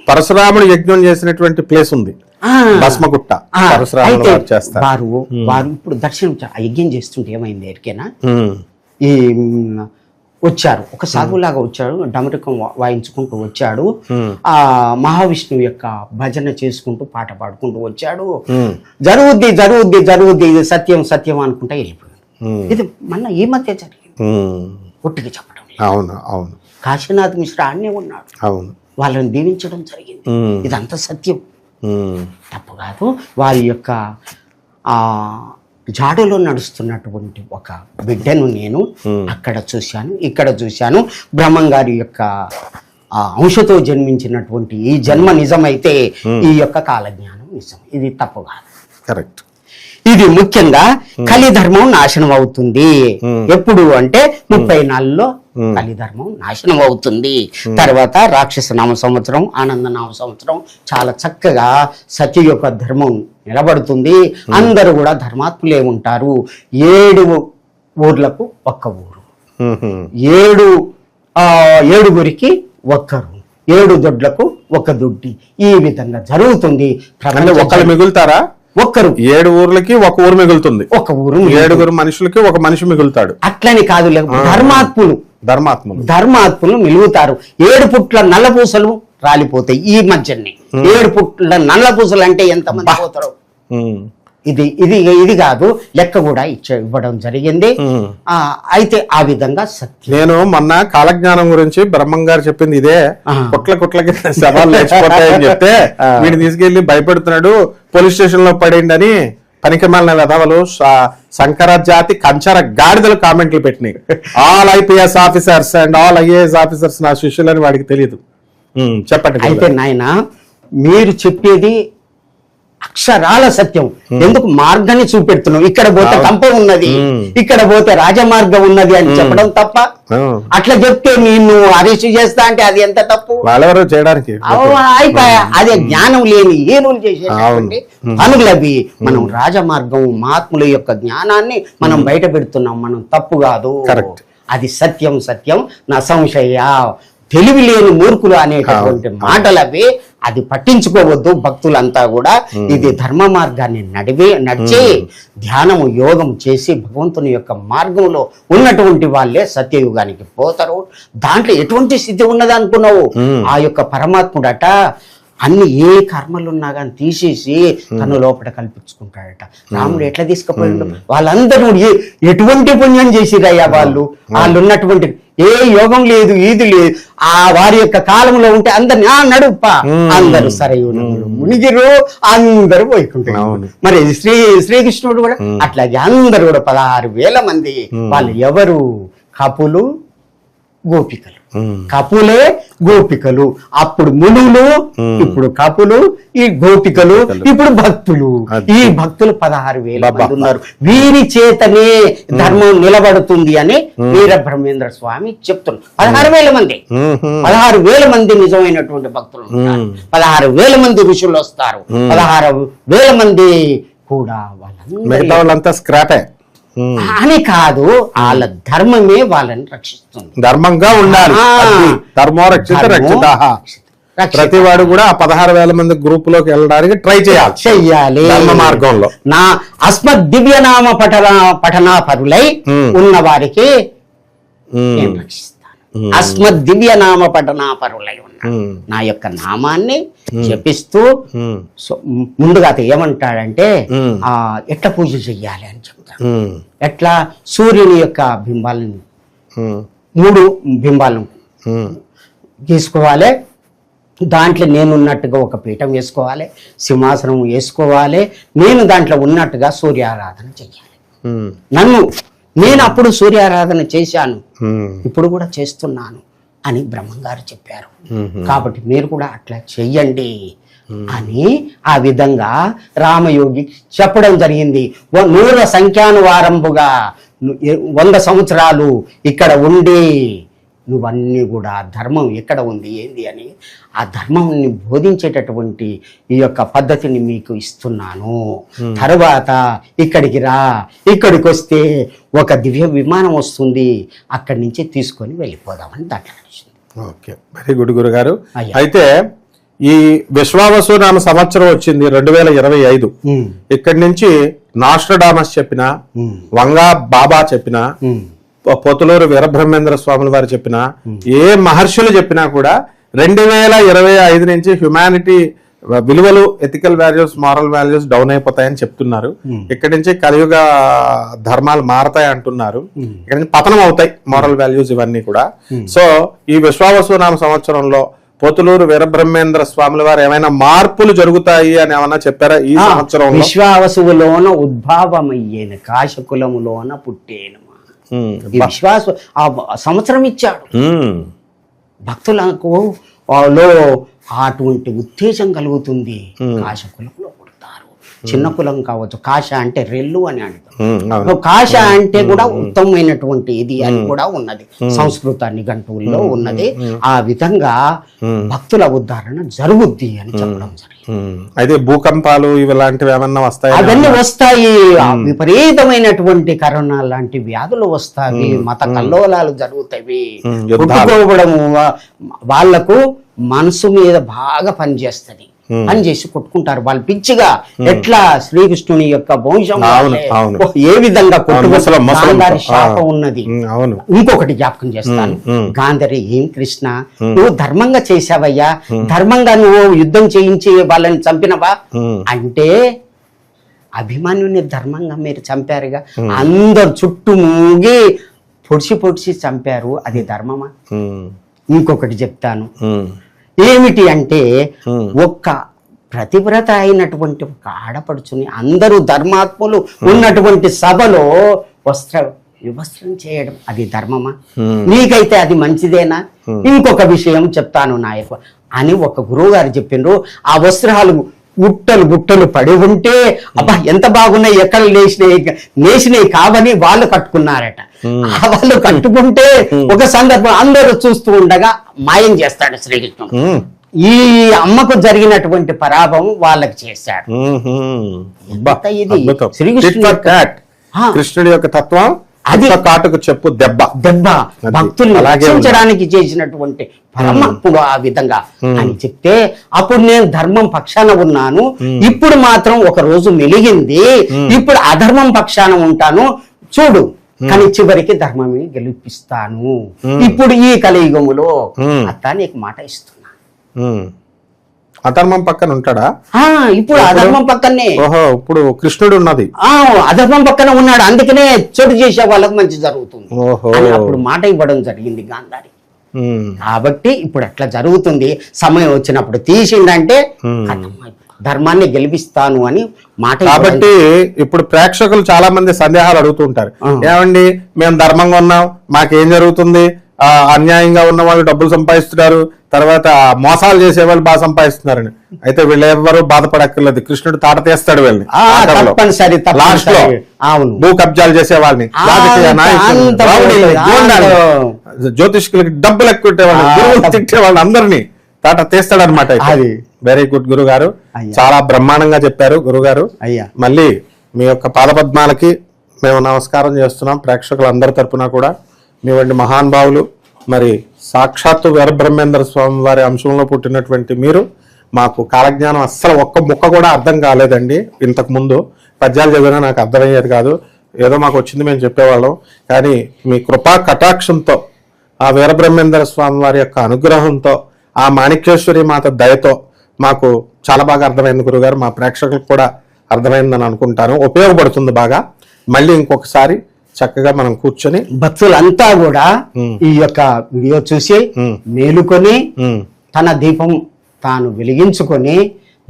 పరశురాముడు యజ్ఞం చేసినటువంటి ప్లేస్ ఉంది, భస్మగుట్ట. వారు ఇప్పుడు దర్శనం యజ్ఞం చేస్తుంటే ఏమైంది ఎరికేనా, ఈ వచ్చారు, ఒక సాధువులాగా వచ్చాడు, డమరుకం వాయించుకుంటూ వచ్చాడు, ఆ మహావిష్ణువు యొక్క భజన చేసుకుంటూ పాట పాడుకుంటూ వచ్చాడు. జరుగుద్ది జరుగుద్ది జరుగుద్ది, ఇది సత్యం సత్యం అనుకుంటా వెళ్ళిపోయాడు. ఇది మొన్న ఈ మధ్య జరిగింది, ఒట్టిగా చెప్పడం. అవును అవును, కాశీనాథ్ మిశ్రా అన్నే ఉన్నాడు, వాళ్ళని దీవించడం జరిగింది. ఇదంతా సత్యం, తప్పు కాదు. వారి యొక్క ఆ జాడలో నడుస్తున్నటువంటి ఒక బిడ్డను నేను అక్కడ చూశాను, ఇక్కడ చూశాను. బ్రహ్మంగారి యొక్క అంశతో జన్మించినటువంటి ఈ జన్మ నిజమైతే ఈ యొక్క కాలజ్ఞానం నిజం, ఇది తప్పు కాదు. కరెక్ట్. ఇది ముఖ్యంగా కలిధర్మం నాశనం అవుతుంది. ఎప్పుడు అంటే 34లో కలిధర్మం నాశనం అవుతుంది. తర్వాత రాక్షస నామ సంవత్సరం, ఆనంద నామ సంవత్సరం చాలా చక్కగా సత్య యొక్క ధర్మం నిలబడుతుంది. అందరూ కూడా ధర్మాత్ములే ఉంటారు. 7 ఊర్లకు ఒక్క ఊరు, 7 ఒక్కరు, 7 దొడ్లకు ఒక దొడ్డి, ఈ విధంగా జరుగుతుంది. ఒకళ్ళు మిగులుతారా? ఒక్కరు. 7 ఊర్లకి ఒక ఊరు మిగులుతుంది, ఒక ఊరు. 7 మనుషులకి ఒక మనిషి మిగులుతాడు. అట్లని కాదు, ధర్మాత్ములు మిలుగుతారు. 7 పుట్ల నల్లపూసలు రాలిపోతాయి ఈ మధ్యనే. 7 పుట్ల నల్లపూసలు అంటే ఎంతమంది పోతారు? ఇది కాదు, లెక్క కూడా ఇవ్వడం జరిగింది. అయితే ఆ విధంగా సత్యం. నేను మొన్న కాలజ్ఞానం గురించి బ్రహ్మం గారు చెప్పింది ఇదే. కుట్లకి శవాలు లేచిపోతాయని చెప్తే వీడిని తీసుకెళ్లి భయపెడుతున్నాడు, పోలీస్ స్టేషన్ లో పడేయండి అని పనికిమాలిన వెధవలు శంకర జాతి కంచర గాడిదలు కామెంట్లు పెట్టినాయి. All IPS officers and all IAS officers నా శిష్యులని వాడికి తెలియదు. చెప్పండి. అయితే నాయన మీరు చెప్పేది అక్షరాల సత్యం. ఎందుకు మార్గాన్ని చూపెడుతున్నావు? ఇక్కడ పోతే కంప ఉన్నది, ఇక్కడ పోతే రాజమార్గం ఉన్నది అని చెప్పడం తప్ప. అట్లా చెప్తే నిన్ను అరెస్ట్ చేస్తా అంటే అది ఎంత తప్పు? వాళ్ళెవరో చేయడానికి అయిపోయా. అదే జ్ఞానం లేని ఏనులు చేసేటువంటి పనులు అవి. మనం రాజమార్గం మహాత్ముల యొక్క జ్ఞానాన్ని మనం బయట పెడుతున్నాం. మనం తప్పు కాదు, అది సత్యం. సత్యం నా సంశయ. తెలివి లేని మూర్ఖులు అనేటటువంటి మాటలు అవి. అది పట్టించుకోవద్దు భక్తులంతా కూడా. ఇది ధర్మ మార్గాన్ని నడిచి ధ్యానము యోగం చేసి భగవంతుని యొక్క మార్గంలో ఉన్నటువంటి వాళ్ళే సత్యయుగానికి పోతారు. దాంట్లో ఎటువంటి స్థితి ఉన్నది అనుకున్నావు? ఆ యొక్క పరమాత్ముడట అన్ని ఏ కర్మలున్నా కానీ తీసేసి తను లోపల కల్పించుకుంటాడట. రాముడు ఎట్లా తీసుకుపోయాడు? వాళ్ళందరూ ఎటువంటి పుణ్యం చేసిరయ్యా వాళ్ళు ఉన్నటువంటి ఏ యోగం లేదు, ఈది లేదు. ఆ వారి యొక్క కాలంలో ఉంటే అందరిని నడుప్ప అందరూ సరయుడు మునిగిరు, అందరూ పోయికుంటారు. మరి శ్రీకృష్ణుడు కూడా అట్లాగే అందరు కూడా 16,000 మంది. వాళ్ళు ఎవరు? కపులు, గోపికలు. కపులే గోపికలు. అప్పుడు మునులు, ఇప్పుడు కపులు, ఈ గోపికలు, ఇప్పుడు భక్తులు. ఈ భక్తులు 16,000 మంది ఉన్నారు. వీరి చేతనే ధర్మం నిలబడుతుంది అని వీరబ్రహ్మేంద్ర స్వామి చెప్తున్నారు. 16,000 మంది, 16,000 మంది నిజమైనటువంటి భక్తులు ఉంటారు. 16,000 మంది ఋషులు వస్తారు. 16,000 మంది కూడా వాళ్ళంతా స్క్రాపే అని కాదు, వాళ్ళ ధర్మమే వాళ్ళని రక్షిస్తుంది. ధర్మంగా ఉండాలి. ధర్మో రక్షిత రక్షిత. ప్రతి వాడు కూడా ఆ 16,000 మంది గ్రూప్ లోకి వెళ్ళడానికి ట్రై చేయాలి ధర్మ మార్గంలో. నా అస్మద్ దివ్యనామ పఠనా పరులై ఉన్న వారికి నేను రక్షిస్తాను. అస్మద్ దివ్యనామ పఠనా పరులై ఉన్న నా యొక్క నామాన్ని జపిస్తూ ముందుగా ఏమంటాడంటే ఎట్లా పూజ చెయ్యాలి అని చెప్తాడు. ఎట్లా? సూర్యుని యొక్క బింబాలను 3 బింబాలను తీసుకోవాలి. దాంట్లో నేనున్నట్టుగా ఒక పీఠం వేసుకోవాలి, సింహాసనం వేసుకోవాలి. నేను దాంట్లో ఉన్నట్టుగా సూర్యారాధన చెయ్యాలి. నేను అప్పుడు సూర్యారాధన చేశాను, ఇప్పుడు కూడా చేస్తున్నాను అని బ్రహ్మంగారు చెప్పారు. కాబట్టి మీరు కూడా అట్లా చెయ్యండి అని ఆ విధంగా రామయోగి చెప్పడం జరిగింది. 100 సంఖ్యానువారంబుగా 100 సంవత్సరాలు ఇక్కడ ఉండి నువ్వన్నీ కూడా ధర్మం ఎక్కడ ఉంది ఏంది అని ఆ ధర్మాన్ని బోధించేటటువంటి ఈ యొక్క పద్ధతిని మీకు ఇస్తున్నాను. తర్వాత ఇక్కడికి రా, ఇక్కడికి వస్తే ఒక దివ్య విమానం వస్తుంది, అక్కడి నుంచి తీసుకొని వెళ్ళిపోదామని దాంట్లో. ఓకే, వెరీ గుడ్ గురుగారు. అయితే ఈ విశ్వావసు నామ సంవత్సరం వచ్చింది 2025. ఇక్కడి నుంచి నాస్ట్రడామస్ చెప్పిన, వంగా బాబా చెప్పిన, పొతులూరు వీరబ్రహ్మేంద్ర స్వాముల వారు చెప్పిన, ఏ మహర్షులు చెప్పినా కూడా 2025 నుంచి హ్యుమానిటీ విలువలు, ethical values, moral values down అయిపోతాయని చెప్తున్నారు. ఇక్కడి నుంచి కలియుగ ధర్మాలు మారతాయి అంటున్నారు. ఇక్కడ నుంచి పతనం అవుతాయి మారల్ వాల్యూస్ ఇవన్నీ కూడా. సో ఈ విశ్వావసు నామ సంవత్సరంలో పొతులూరు వీరబ్రహ్మేంద్ర స్వాముల వారు ఏమైనా మార్పులు జరుగుతాయి అని ఏమన్నా చెప్పారా ఈ సంవత్సరం? విశ్వావసువులోన ఉద్భావమయ్యేను, కాశకులములోన పుట్టేను. విశ్వాస ఆ సంవత్సరం ఇచ్చాడు భక్తులకు. అటువంటి ఉత్తేజం కలుగుతుంది. కాశకులంలో పుడతారు. చిన్న కులం కావచ్చు. కాశ అంటే రెల్లు అని అంటారు. కాశ అంటే కూడా ఉత్తమమైనటువంటి ఇది అని కూడా ఉన్నది, సంస్కృత నిఘంటువుల్లో ఉన్నది. ఆ విధంగా భక్తుల ఉద్ధరణ జరుగుద్ది అని చెప్పడం జరిగింది. అయితే భూకంపాలు ఇలాంటివి ఏమన్నా వస్తాయి? అవన్నీ వస్తాయి. విపరీతమైనటువంటి కరోనా లాంటి వ్యాధులు వస్తాయి. మత కల్లోలాలు జరుగుతాయి. కొట్టుకోవడము వాళ్లకు మనసు మీద బాగా పనిచేస్తుంది. పనిచేసి కొట్టుకుంటారు వాళ్ళు పిచ్చిగా. ఎట్లా శ్రీకృష్ణుని యొక్క వంశం ఏ విధంగా గాంధారి శాపం ఉన్నది. ఇంకొకటి జ్ఞాపకం చేస్తాను. గాంధారి, ఏం కృష్ణ నువ్వు ధర్మంగా చేసావయ్యా, ధర్మంగా నువ్వు యుద్ధం చేయించి వాళ్ళని చంపినవా అంటే, అభిమన్యుని ధర్మంగా మీరు చంపారుగా, అందరు చుట్టూ మూగి పొడిచి పొడిచి చంపారు, అది ధర్మమా? ఇంకొకటి చెప్తాను. ఏమిటి అంటే, ఒక్క ప్రతివ్రత అయినటువంటి ఒక ఆడపడుచుని అందరూ ధర్మాత్ములు ఉన్నటువంటి సభలో వివస్త్రం చేయడం అది ధర్మమా? నీకైతే అది మంచిదేనా? ఇంకొక విషయం చెప్తాను నాయకు అని ఒక గురువు గారు చెప్పిండ్రు. ఆ వస్త్రాలు గుట్టలు పడి ఉంటే అబ్బా ఎంత బాగున్నాయి, ఎక్కడ నేసినాయి కావని వాళ్ళు కట్టుకున్నారట. వాళ్ళు కట్టుకుంటే ఒక సందర్భం అందరూ చూస్తూ ఉండగా మాయం చేస్తాడు శ్రీకృష్ణుడు. ఈ అమ్మకు జరిగినటువంటి పరాభవం వాళ్ళకి చేశాడు. ఇది కృష్ణుడి యొక్క తత్వం, అది కాటుకు చెప్పు దెబ్బ భక్తుల్ని రక్షించడానికి చేసినటువంటి పరమాత్ముడు ఆ విధంగా అని చెప్తే అప్పుడు నేను ధర్మం పక్షాన ఉన్నాను, ఇప్పుడు మాత్రం ఒక రోజు మెలిగింది, ఇప్పుడు అధర్మం పక్షాన ఉంటాను చూడు, కానీ చివరికి ధర్మమే గెలిపిస్తాను ఇప్పుడు ఈ కలియుగములో అత్త నీకు మాట ఇస్తున్నా. అధర్మం పక్కన ఉంటాడా? ఇప్పుడు అధర్మం పక్కనే. ఓహో, ఇప్పుడు కృష్ణుడు ఉన్నది అధర్మం పక్కన ఉన్నాడు, అందుకనే చెడు చేసే వాళ్ళకు మంచి జరుగుతుంది అని అప్పుడు మాట ఇవ్వడం జరిగింది గాంధారి. కాబట్టి ఇప్పుడు అట్లా జరుగుతుంది. సమయం వచ్చినప్పుడు తీసిందంటే ధర్మాన్ని గెలిపిస్తాను అని మాట. కాబట్టి ఇప్పుడు ప్రేక్షకులు చాలా మంది సందేహాలు అడుగుతుంటారు, ఏమండి మేము ధర్మంగా ఉన్నాం, మాకేం జరుగుతుంది, అన్యాయంగా ఉన్న వాళ్ళు డబ్బులు సంపాదిస్తున్నారు, తర్వాత మోసాలు చేసే వాళ్ళు బాగా సంపాదిస్తున్నారని. అయితే వీళ్ళు ఎవరు బాధపడక్కర్లేదు, కృష్ణుడు తాట తీస్తాడు వీళ్ళని. లాస్ట్ లో భూ కబ్జాలు చేసే వాళ్ళని, జ్యోతిష్కులకి డబ్బులు ఎక్కువ వాళ్ళని, గురువులు తిట్టే వాళ్ళని అందరినీ తాట తీస్తాడు అనమాట. వెరీ గుడ్ గురుగారు, చాలా బ్రహ్మాండంగా చెప్పారు గురుగారు. మళ్ళీ మీ యొక్క పాదపద్మాలకి మేము నమస్కారం చేస్తున్నాం ప్రేక్షకులందరి తరపున కూడా. మీ వంటి మహానుభావులు, మరి సాక్షాత్తు వీరబ్రహ్మేంద్ర స్వామి వారి అంశంలో పుట్టినటువంటి మీరు, మాకు కాలజ్ఞానం అస్సలు ఒక్క ముక్క కూడా అర్థం కాలేదండి. ఇంతకు ముందు పద్యాలు చదివినా నాకు అర్థమయ్యేది కాదు, ఏదో మాకు వచ్చింది మేము చెప్పేవాళ్ళం. కానీ మీ కృపా కటాక్షంతో, ఆ వీరబ్రహ్మేంద్ర స్వామి వారి యొక్క అనుగ్రహంతో, ఆ మాణిక్యేశ్వరి మాత దయతో మాకు చాలా బాగా అర్థమైంది గురుగారు. మా ప్రేక్షకులకు కూడా అర్థమైందని అనుకుంటాను, ఉపయోగపడుతుంది బాగా. మళ్ళీ ఇంకొకసారి చక్కగా మనం కూర్చొని భక్తులంతా కూడా ఈ యొక్క వీడియో చూసి మేలుకొని తన దీపం తాను వెలిగించుకొని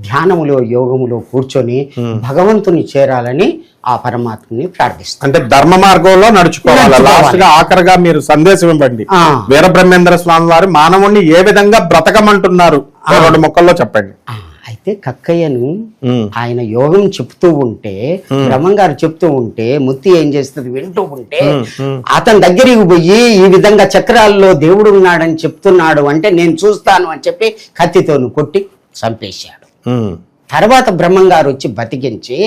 ధ్యానములో యోగములో కూర్చొని భగవంతుని చేరాలని ఆ పరమాత్మని ప్రార్థిస్తాం. అంటే ధర్మ మార్గంలో నడుచుకోవాలి. లాస్ట్ గా ఆఖరిగా మీరు సందేశం ఇవ్వండి, వీరబ్రహ్మేంద్ర స్వామి వారు మానవుణ్ణి ఏ విధంగా బ్రతకమంటున్నారు, 2 ముక్కల్లో చెప్పండి. అయితే కక్కయ్యను ఆయన యోగం చెప్తూ ఉంటే, బ్రహ్మంగారు చెప్తూ ఉంటే ముత్తి ఏం చేస్తుంది వింటూ ఉంటే, అతని దగ్గరికి పోయి ఈ విధంగా చక్రాల్లో దేవుడు ఉన్నాడని చెప్తున్నాడు అంటే నేను చూస్తాను అని చెప్పి కత్తితోను కొట్టి చంపేశాడు. తర్వాత బ్రహ్మంగారు వచ్చి బతికించి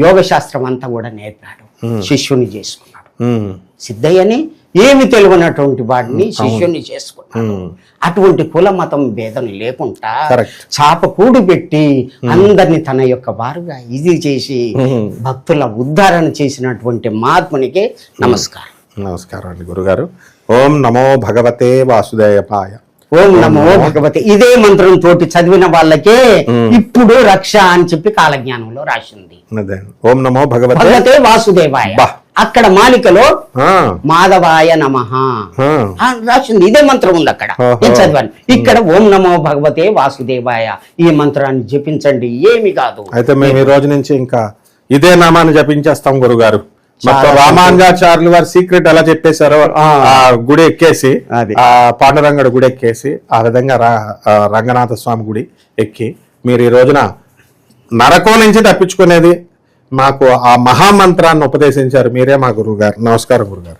యోగ శాస్త్రం అంతా కూడా నేర్పాడు, శిష్యుని చేసుకున్నాడు. సిద్ధయ్యని ఏమి తెలియనటువంటి వాడిని శిష్యుని చేసుకున్నాడు. అటువంటి కుల మతం భేదం లేకుండా చాప కూడు పెట్టి అందరినీ తన యొక్క వారుగా ఇది చేసి భక్తుల ఉద్ధారణ చేసినటువంటి మహాత్మునికి నమస్కారం. నమస్కారం అండి గురుగారు. ఓం నమో భగవతే వాసుదేవాయ. ఓం నమో భగవతే ఇదే మంత్రం తోటి చదివిన వాళ్ళకే ఇప్పుడు రక్ష అని చెప్పి కాలజ్ఞానంలో రాసింది. ఓం నమో భగవతే వాసుదేవాయ. అక్కడ మాలికలో మాధవాయ నమః రాసింది, ఇదే మంత్రం ఉంది అక్కడ. నేను చదివాను. ఇక్కడ ఓం నమో భగవతే వాసుదేవాయ ఈ మంత్రాన్ని జపించండి, ఏమి కాదు. అయితే మేము ఈ రోజు నుంచి ఇంకా ఇదే నామాన్ని జపించేస్తాం గురుగారు. మొత్తం రామానుజాచార్యులు వారి సీక్రెట్ ఎలా చెప్పేశారో ఆ గుడి ఎక్కేసి, ఆ పాండురంగడు గుడి ఎక్కేసి, ఆ విధంగా రంగనాథ స్వామి గుడి ఎక్కి మీరు ఈ రోజున నరకం నుంచి తప్పించుకునేది మాకు ఆ మహామంత్రాన్ని ఉపదేశించారు మీరే మా గురువు గారు. నమస్కారం గురుగారు.